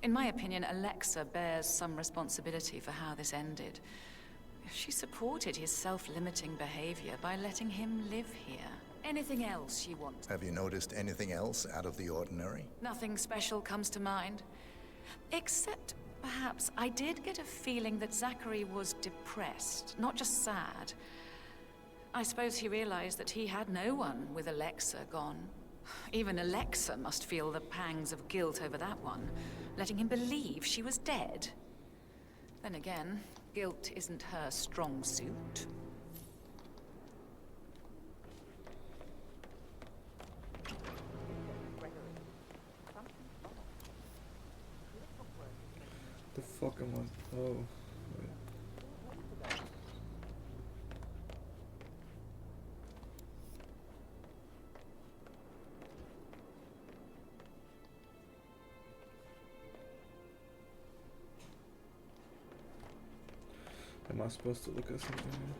S21: In my opinion, Alexa bears some responsibility for how this ended. She supported his self-limiting behavior by letting him live here. Anything else you want?
S6: Have you noticed anything else out of the ordinary?
S21: Nothing special comes to mind. Except, perhaps, I did get a feeling that Zachary was depressed, not just sad. I suppose he realized that he had no one with Alexa gone. Even Alexa must feel the pangs of guilt over that one, letting him believe she was dead. Then again, guilt isn't her strong suit.
S1: The fuck am I? Oh. Wait. Am I supposed to look at something here?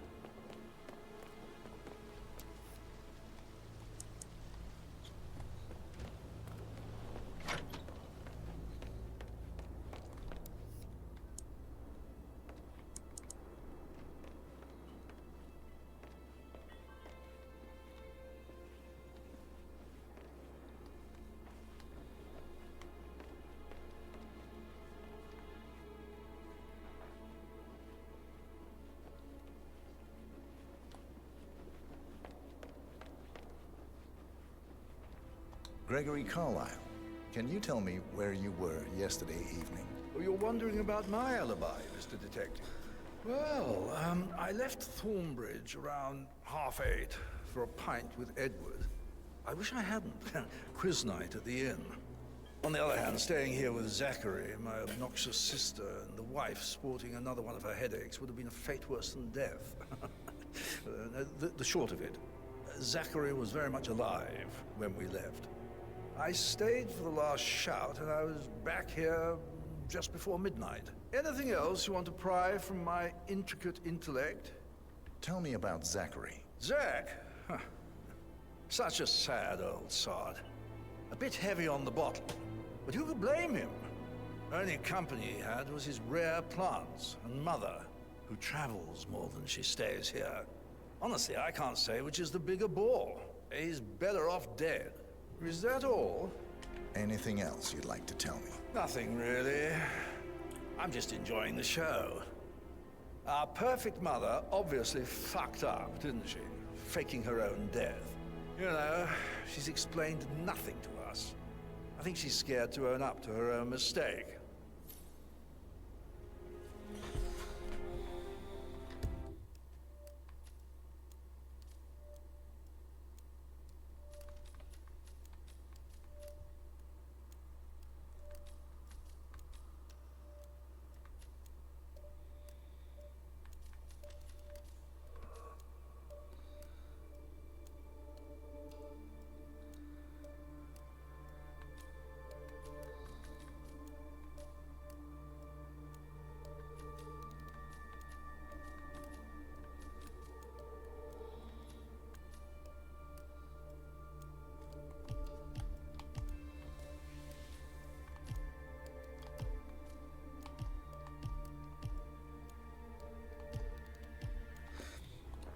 S6: Gregory Carlyle, can you tell me where you were yesterday evening?
S17: Oh, you're wondering about my alibi, Mr. Detective. Well, I left Thornbridge around 8:30 for a pint with Edward. I wish I hadn't. Quiz night at the inn. On the other hand, staying here with Zachary, my obnoxious sister, and the wife sporting another one of her headaches would have been a fate worse than death. The short of it, Zachary was very much alive when we left. I stayed for the last shout, and I was back here just before midnight. Anything else you want to pry from my intricate intellect?
S6: Tell me about Zachary.
S17: Zach? Huh. Such a sad old sod. A bit heavy on the bottle. But who could blame him? Only company he had was his rare plants and mother, who travels more than she stays here. Honestly, I can't say which is the bigger bore. He's better off dead. Is that all?
S6: Anything else you'd like to tell me?
S17: Nothing really. I'm just enjoying the show. Our perfect mother obviously fucked up, didn't she? Faking her own death. You know, she's explained nothing to us. I think she's scared to own up to her own mistake.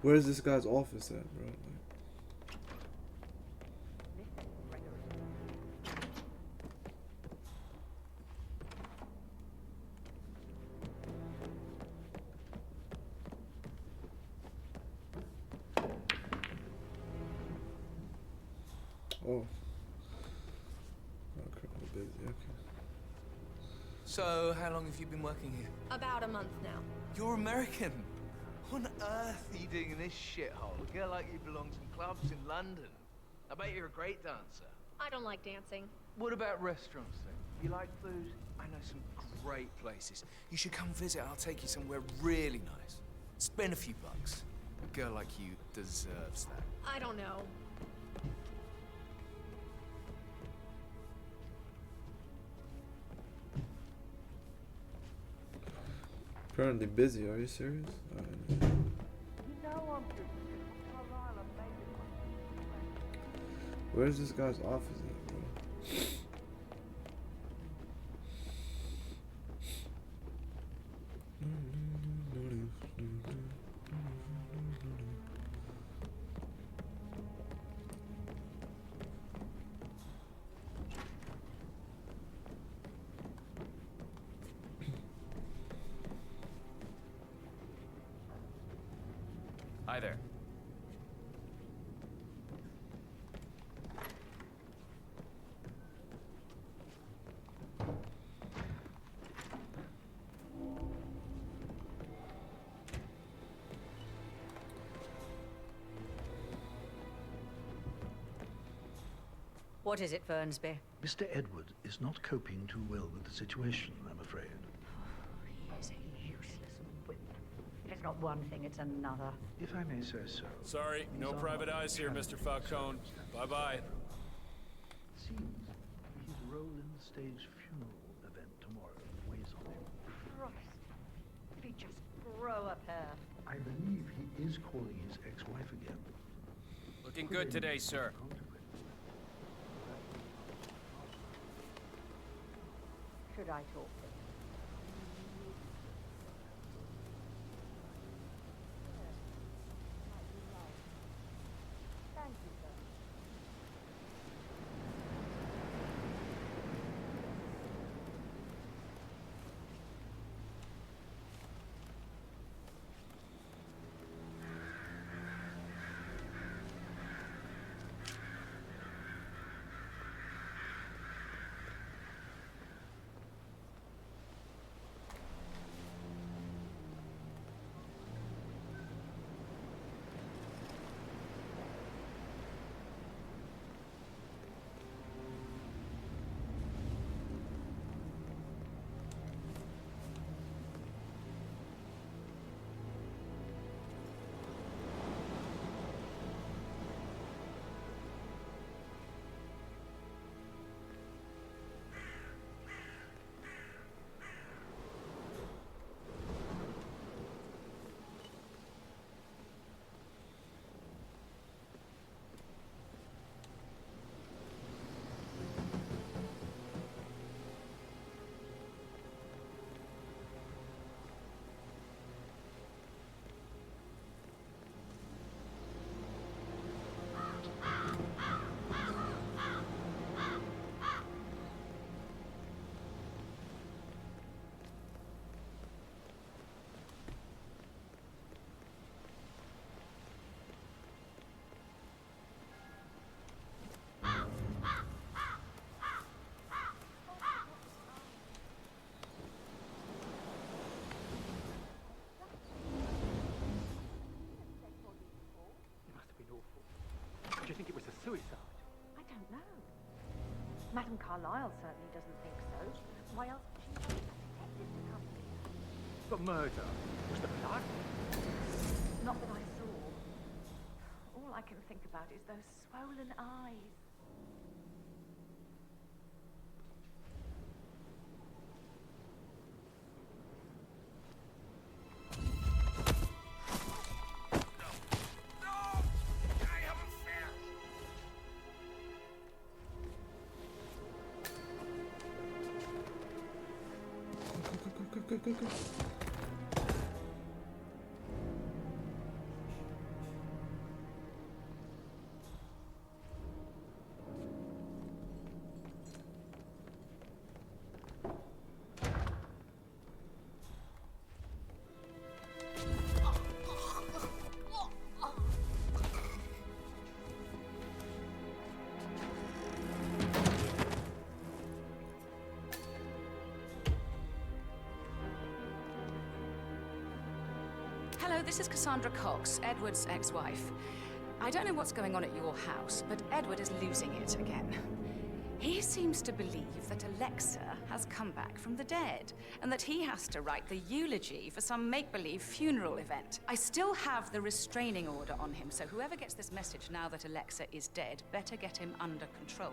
S1: Where's this guy's office at, bro? Oh. Okay, busy. Okay.
S7: So, how long have you been working here?
S3: About a month now.
S7: You're American. What on earth are you doing in this shithole? A girl like you belongs in clubs in London. I bet you're a great dancer.
S3: I don't like dancing.
S7: What about restaurants then? You like food? I know some great places. You should come visit. I'll take you somewhere really nice. Spend a few bucks. A girl like you deserves that.
S3: I don't know.
S1: Apparently busy. Are you serious?
S14: You know I'm busy.
S1: Where's this guy's office at, bro?
S10: Hi there.
S16: What is it, Fernsby?
S17: Mr. Edward is not coping too well with the situation, I'm afraid.
S16: He's a useless whip. If it's not one thing, it's another.
S17: If I may say so.
S22: Sorry, no private eyes here, Mr. Falcone. Bye-bye.
S17: Seems his role in the stage funeral event tomorrow weighs on him.
S16: Christ. If he'd just grow up hair.
S17: I believe he is calling his ex-wife again.
S22: Looking good today, sir.
S16: Should I talk to him?
S14: Thank you, sir.
S9: Madame Carlyle certainly doesn't think so. Why else would she want a detective to come here?
S8: But murder? Was the blood?
S9: Not that I saw. All I can think about is those swollen eyes.
S1: Go.
S21: Hello, this is Cassandra Cox, Edward's ex-wife. I don't know what's going on at your house, but Edward is losing it again. He seems to believe that Alexa has come back from the dead, and that he has to write the eulogy for some make-believe funeral event. I still have the restraining order on him, so whoever gets this message now that Alexa is dead better get him under control.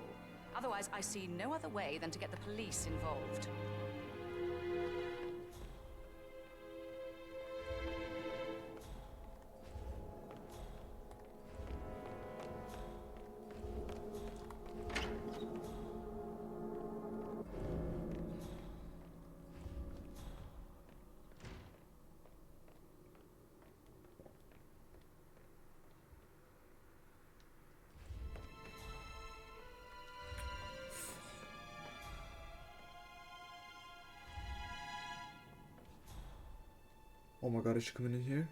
S21: Otherwise, I see no other way than to get the police involved.
S1: Oh my god, is she coming in here?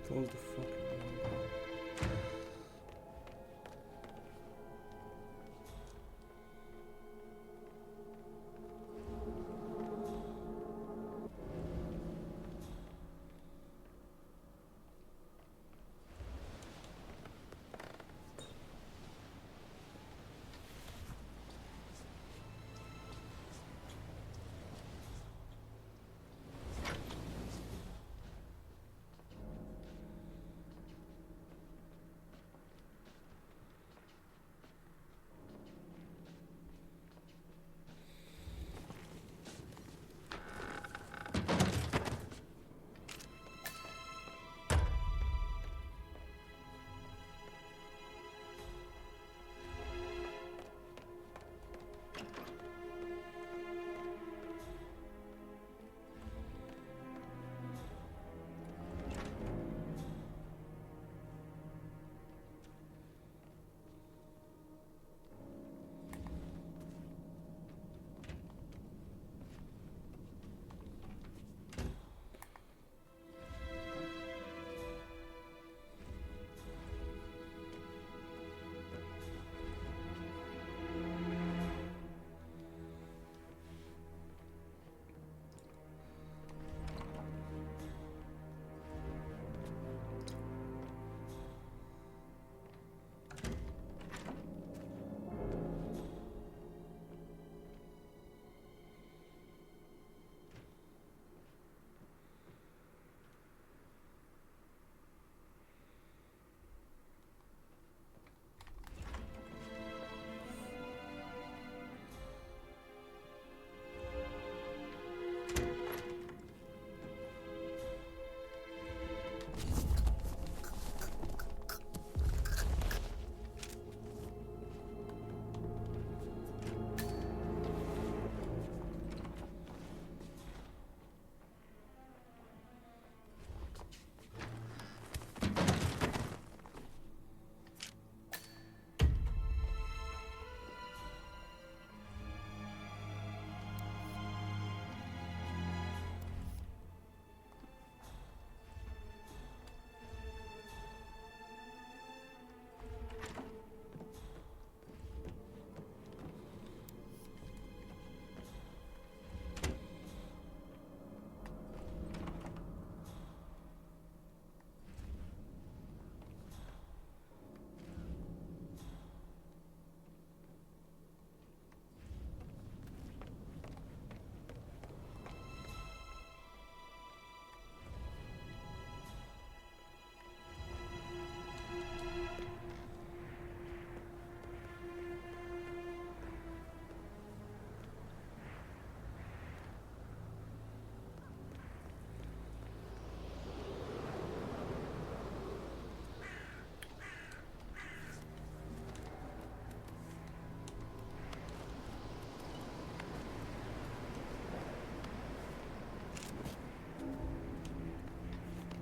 S1: Close the fucking window.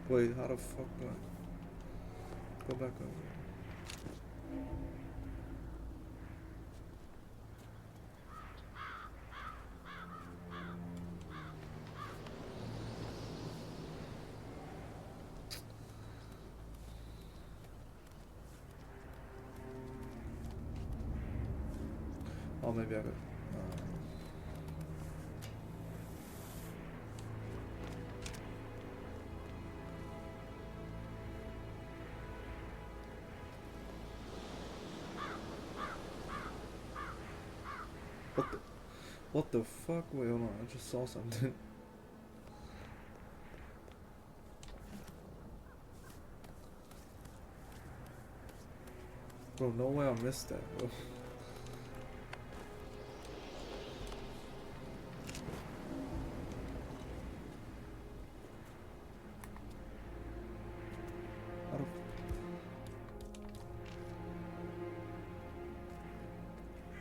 S1: Wait, how the fuck do I go back over there? Oh, maybe I could. What the fuck? Wait, hold on. I just saw something. Bro, no way I missed that, bro.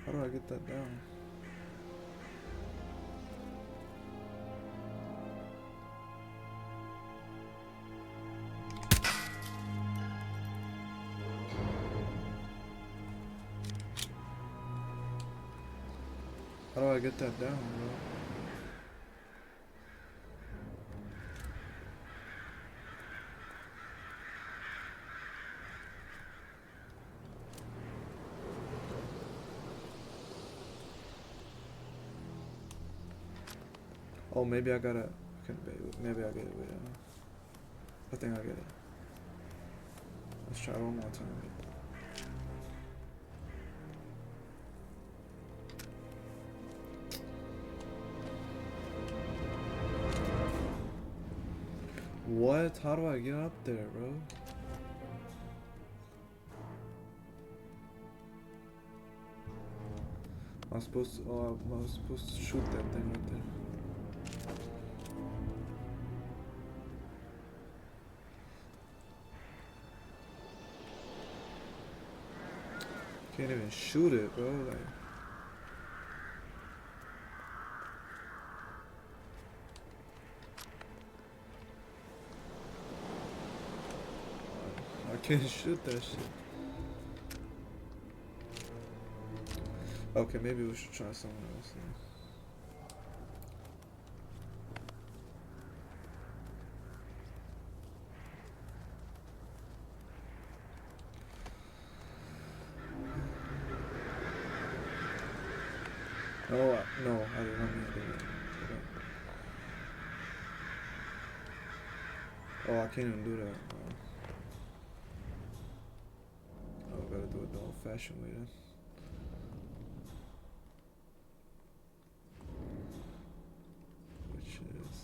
S1: How do I get that down? How do I get that down, bro? Oh, maybe I gotta. Maybe I get it with. I think I get it. Let's try one more time. What? How do I get up there, bro? I'm supposed to. Oh, I was supposed to shoot that thing right there. Can't even shoot it, bro. Like. I can't shoot that shit. Okay, maybe we should try someone else then. No, no, I did not mean to do that. Oh, I can't even do that. Oh, I gotta do it the old-fashioned way then. Which is...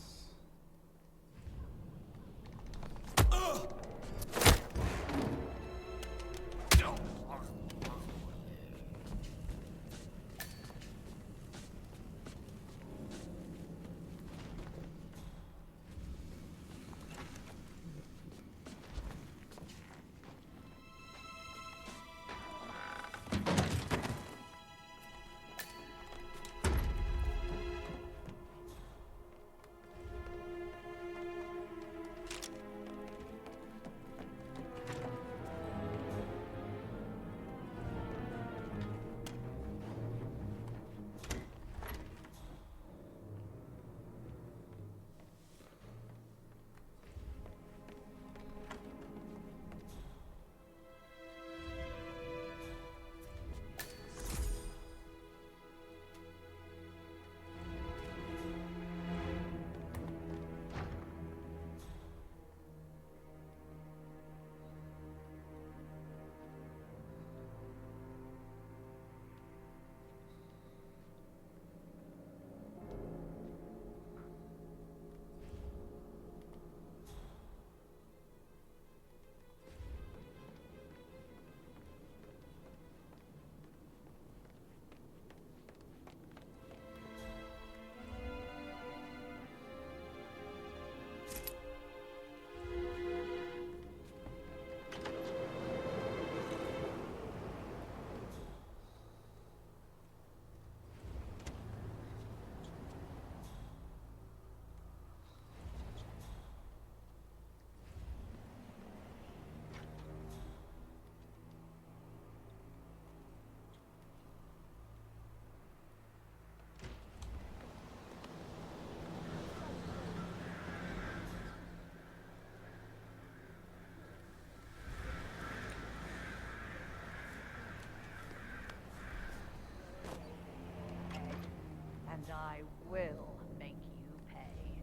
S14: I will make you pay.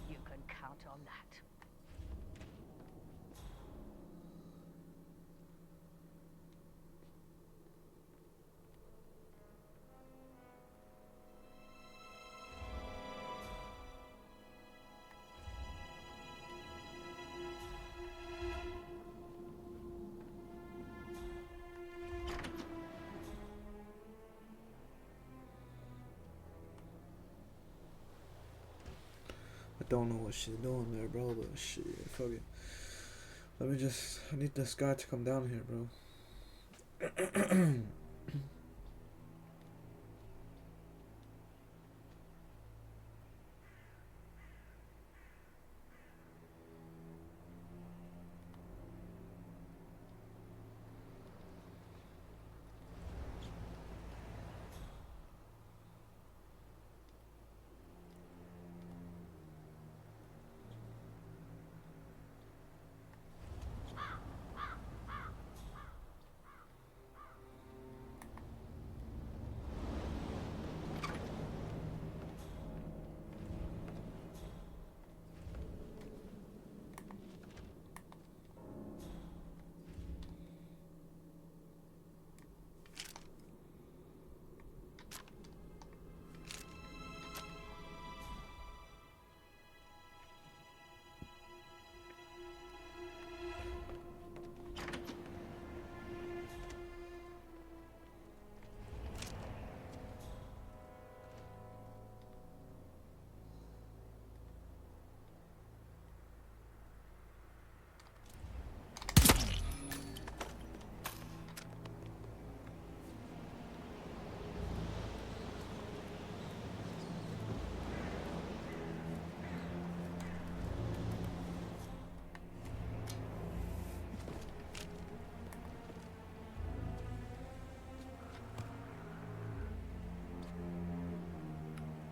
S14: You can count on that.
S1: I don't know what she's doing there, bro, but shit, fuck it. I need this guy to come down here, bro.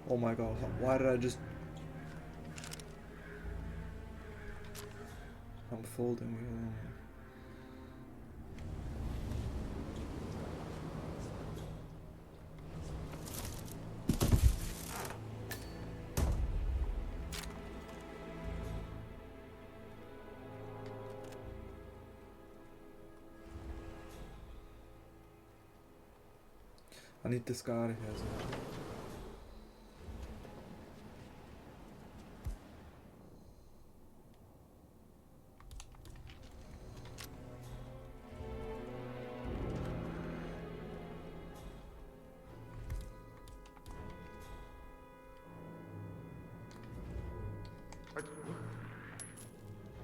S1: Oh my god, why did I just... I'm folding. I need this guy out of here.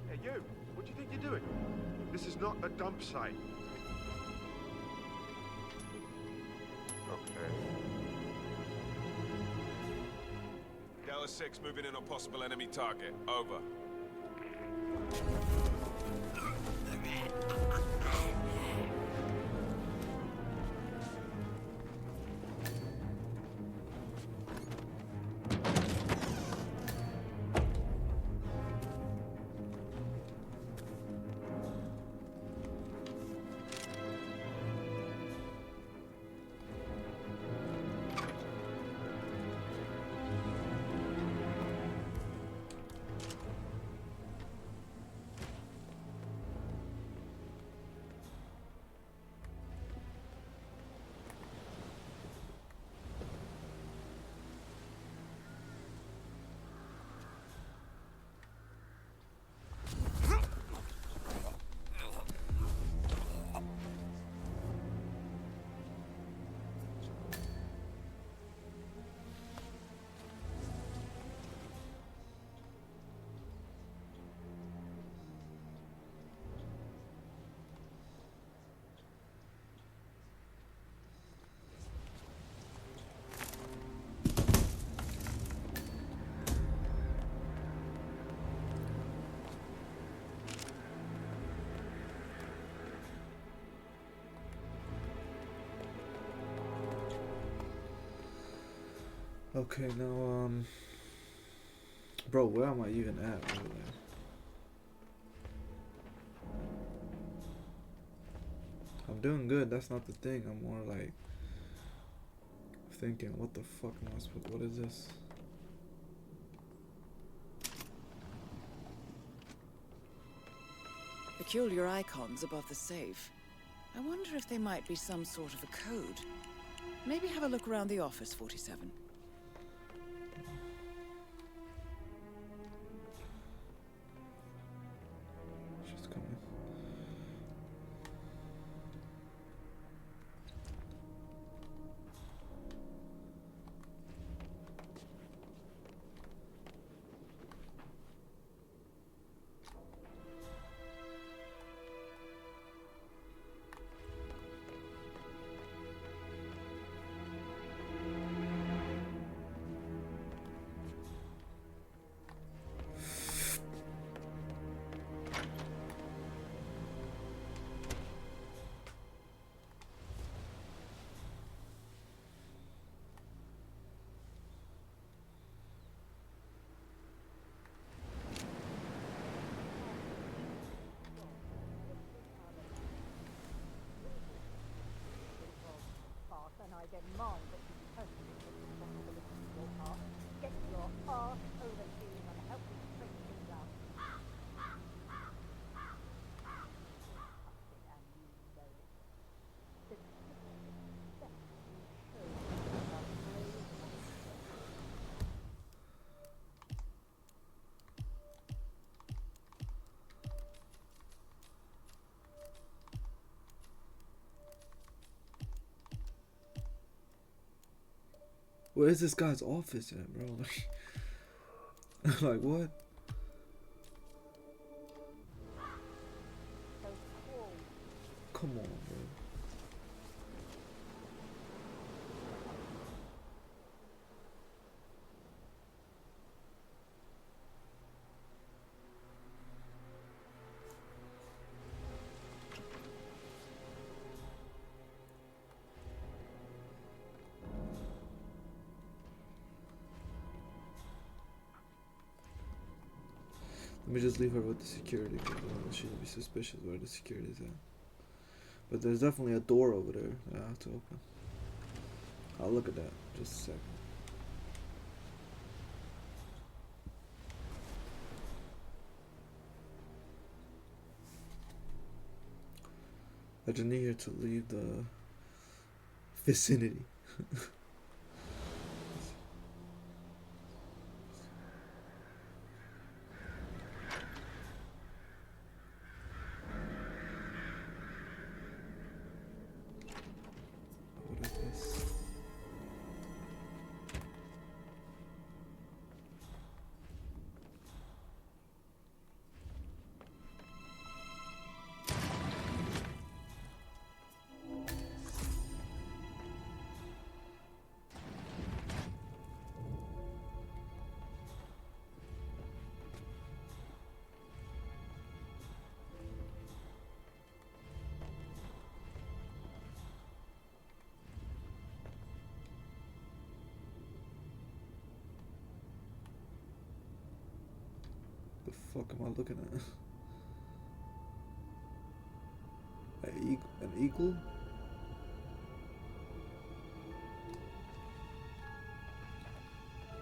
S2: Hey, you! What do you think you're doing? This is not a dump site.
S19: Okay.
S15: Delta 6 moving in on possible enemy target. Over.
S1: Okay, now, bro, where am I even at, really? I'm doing good, that's not the thing. I'm more like, if thinking, what the fuck am I supposed? What is this?
S4: Peculiar icons above the safe. I wonder if they might be some sort of a code. Maybe have a look around the office, 47.
S1: She's coming.
S14: And I demand that you personally take responsibility for your part. Get your arse overseen and help me straighten things out. And you know it. The step you showed me about brave
S1: Where's this guy's office at, bro? Like, like what? Come on, bro. Let me just leave her with the security, because she'll be suspicious where the security is at. But there's definitely a door over there that I have to open. I'll look at that just a second. I just need her to leave the vicinity. What is this? The fuck am I looking at? An eagle?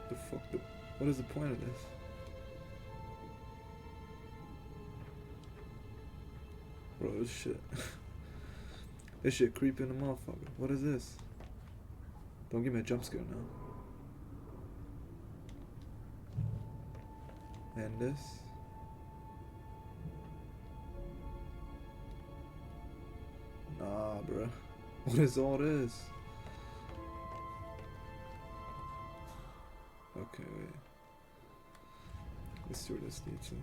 S1: The fuck? What is the point of this? Bro, this shit. This shit creepy in the motherfucker. What is this? Don't give me a jump scare now. And this. Nah, bruh. What is all this? Okay, wait. Let's see where this leads to.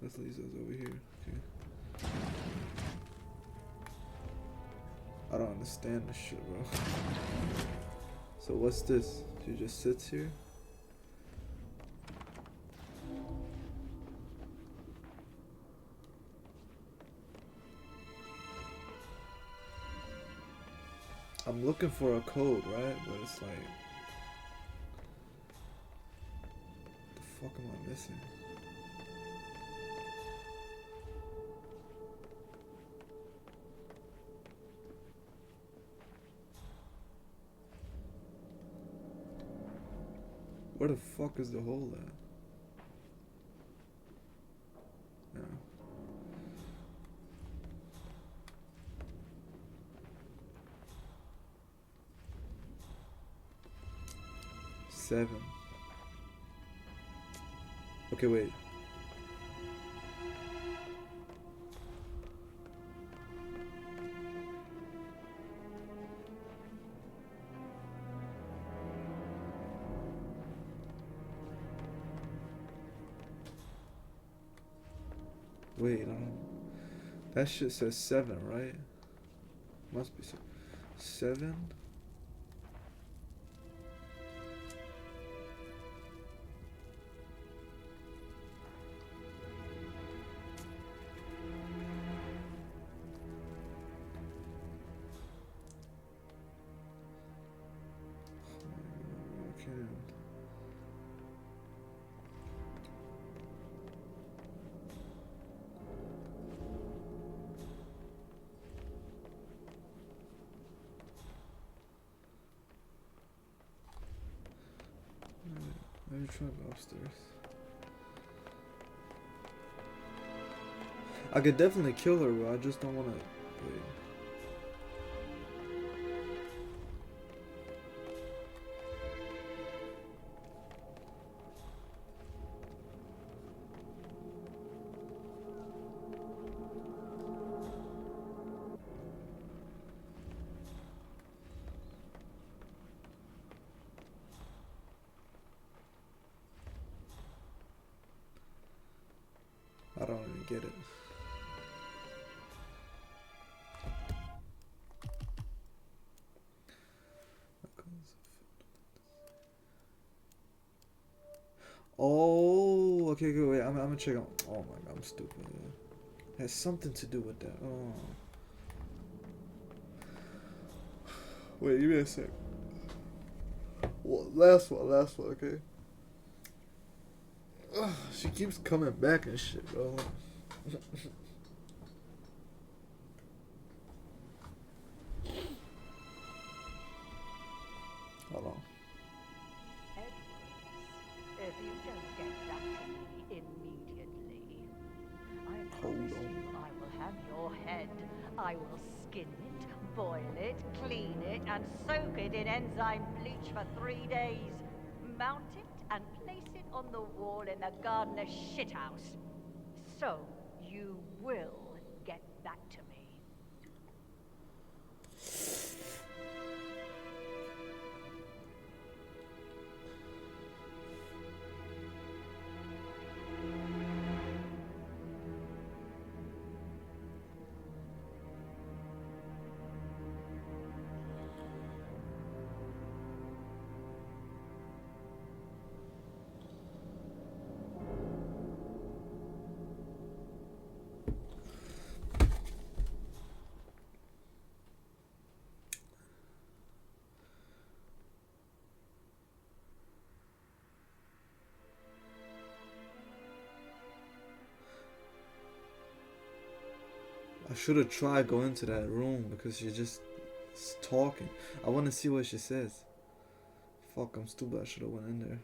S1: This leads us over here. Okay. I don't understand this shit, bro. So what's this? She just sits here? I'm looking for a code, right? But it's like, the fuck am I missing? Where the fuck is the hole at? Yeah. Seven. Okay, wait. Wait, I don't. That shit says 7, right? Must be 7. Okay. Let me try to go upstairs. I could definitely kill her, but I just don't want to. Wait. I don't even get it. Oh, okay, wait. I'm gonna check out. Oh my god, I'm stupid. It has something to do with that. Oh. Wait, give me a sec. Well, last one, okay? Ugh, she keeps coming back and shit, bro. Hold on.
S14: If you don't get back to me immediately, I promise you I will have your head. I will skin it, boil it, clean it, and soak it in enzyme bleach for 3 days. Mount it and place it on the wall in the gardener's shithouse. So you will get back to me. I should have tried going to that room because she's just talking. I want to see what she says. Fuck, I'm stupid. I should have went in there.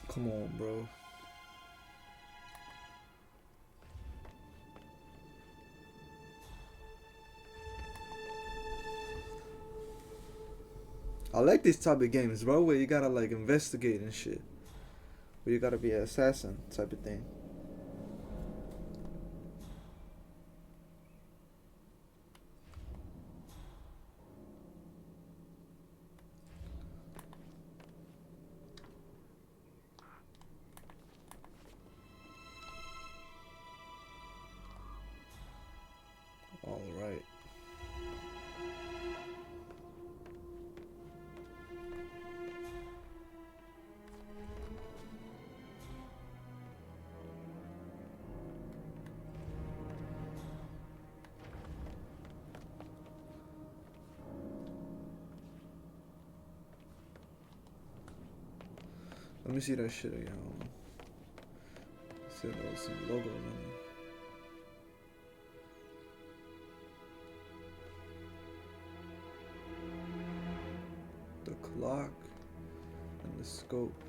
S14: Come on, bro. I like these type of games, bro, where you gotta like investigate and shit. Where you gotta be an assassin type of thing. All right.
S1: Let me see that shit again. Hold on. Said there was some logos on there. The clock and the scope.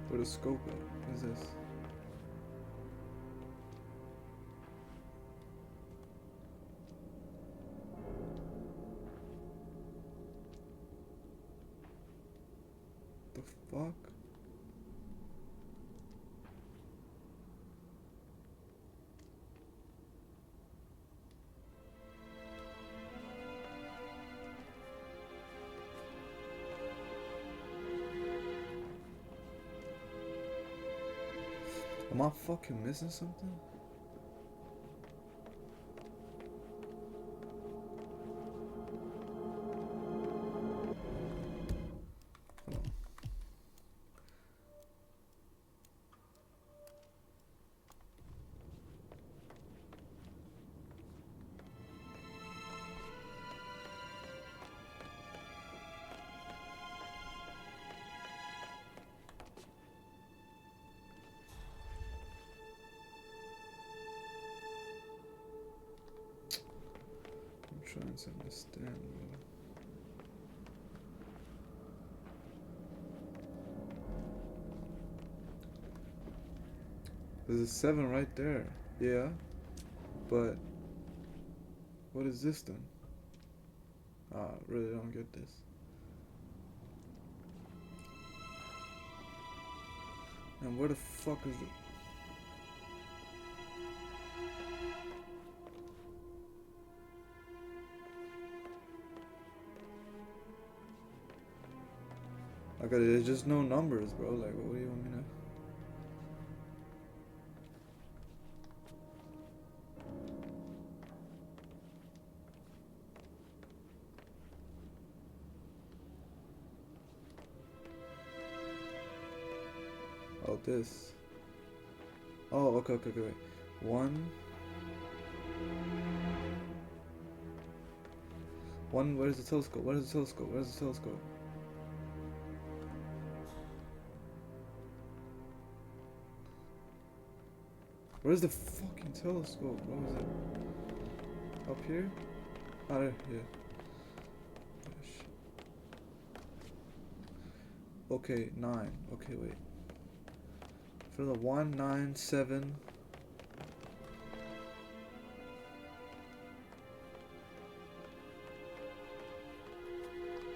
S1: Where the scope at? What is this? The fuck? Am I fucking missing something? Hold on. I'm trying to understand, bro. There's a 7 right there. Yeah. But what is this then? I really don't get this. And where the fuck is it? Like, there's just no numbers, bro. Like, what do you want me to? Oh, this. Oh, okay, wait. 1. Where's the telescope? Where's the telescope? Where's the telescope? Where's the fucking telescope? What was it? Up here? Oh, there, yeah. Oh, shit. Okay, 9. Okay, wait. For the 1, 9, 7.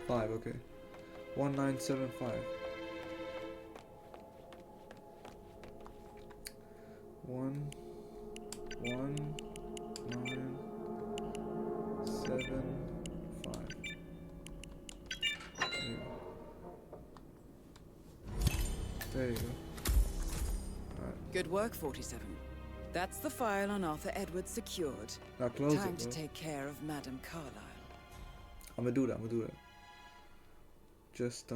S1: 5, okay. 1975. 1, 1, 9, 7, 5. There you go. Alright.
S4: Good work, 47. That's the file on Arthur Edwards secured.
S1: Now close
S4: Time
S1: it,
S4: to
S1: bro.
S4: take care of Madame Carlyle.
S1: I'm gonna do that. Just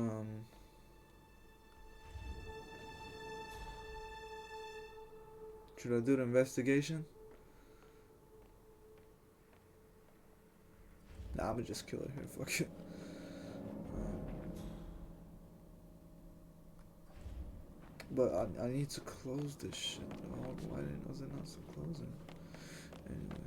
S1: should I do the investigation? Nah, I'm gonna just kill it here. Fuck it. But I need to close this shit, dog. Why was it not so closing? Anyway.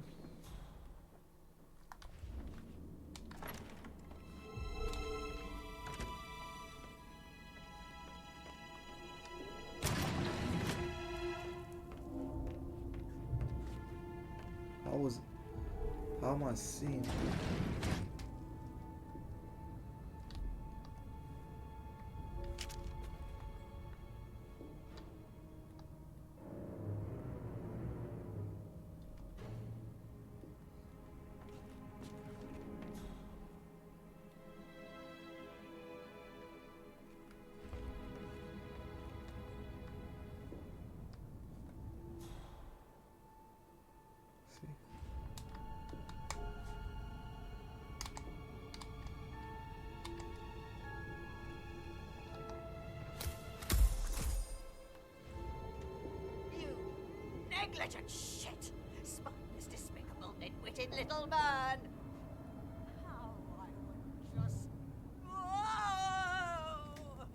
S1: How am I seeing it?
S14: Negligent shit! Spineless, despicable, nit-witted little man! How I would just... Whoa!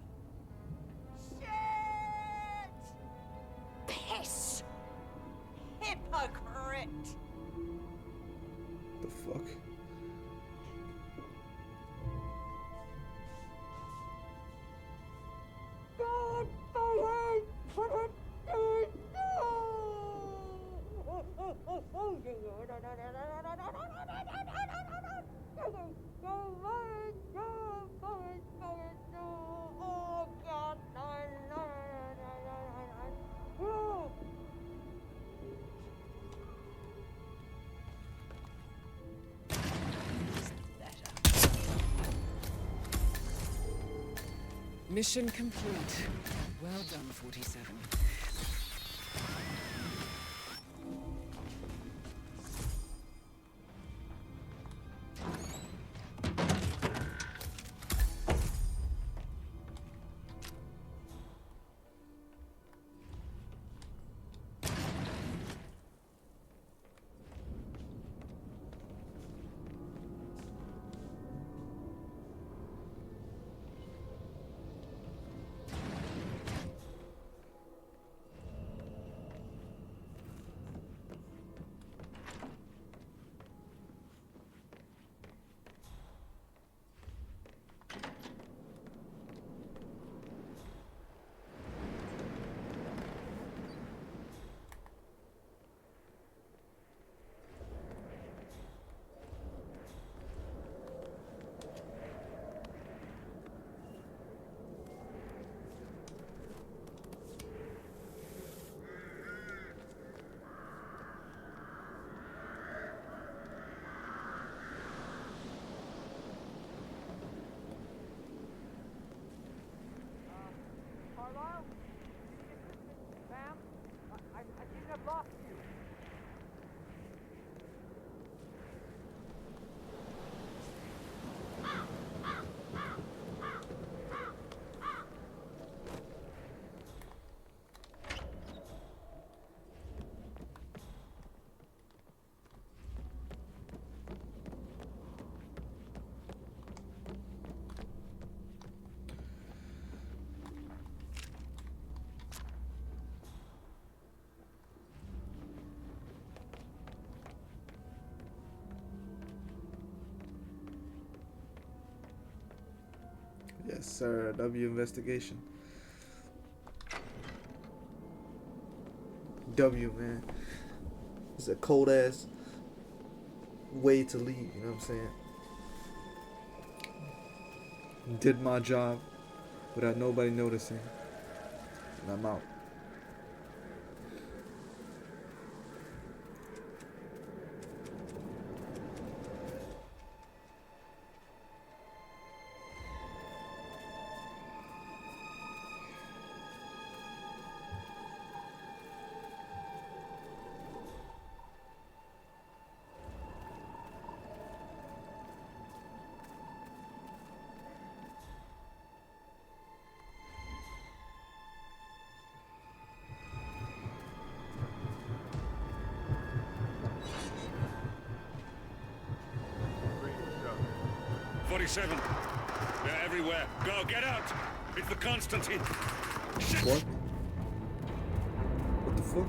S4: Mission complete. Well done, 47.
S8: Carlisle? Sam? I think I've lost you.
S1: Yes, sir. W investigation. W, man. It's a cold ass way to leave, you know what I'm saying? Did my job without nobody noticing. And I'm out.
S5: They're everywhere. Go, get out! It's the Constantine. Shit!
S1: What? What the fuck?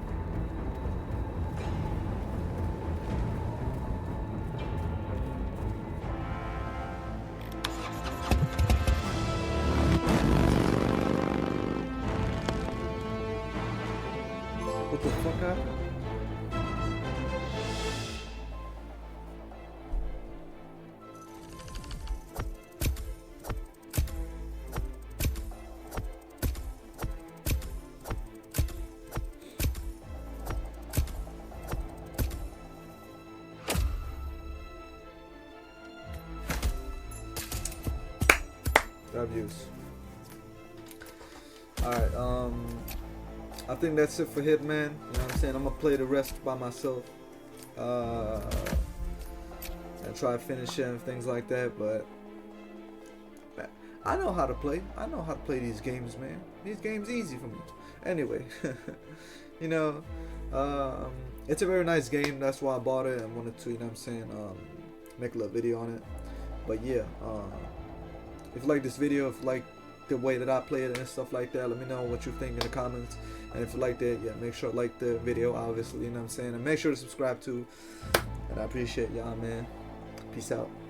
S1: What the fuck happened? W's. Alright, I think that's it for Hitman. You know what I'm saying? I'm gonna play the rest by myself. And try to finish it and things like that, but I know how to play. I know how to play these games, man. These games easy for me. Anyway, you know, it's a very nice game. That's why I bought it and wanted to, you know what I'm saying, make a little video on it. But yeah, if you like this video, if you like the way that I play it and stuff like that, let me know what you think in the comments. And if you like that, yeah, make sure to like the video, obviously, you know what I'm saying, and make sure to subscribe too. And I appreciate y'all, man. Peace out.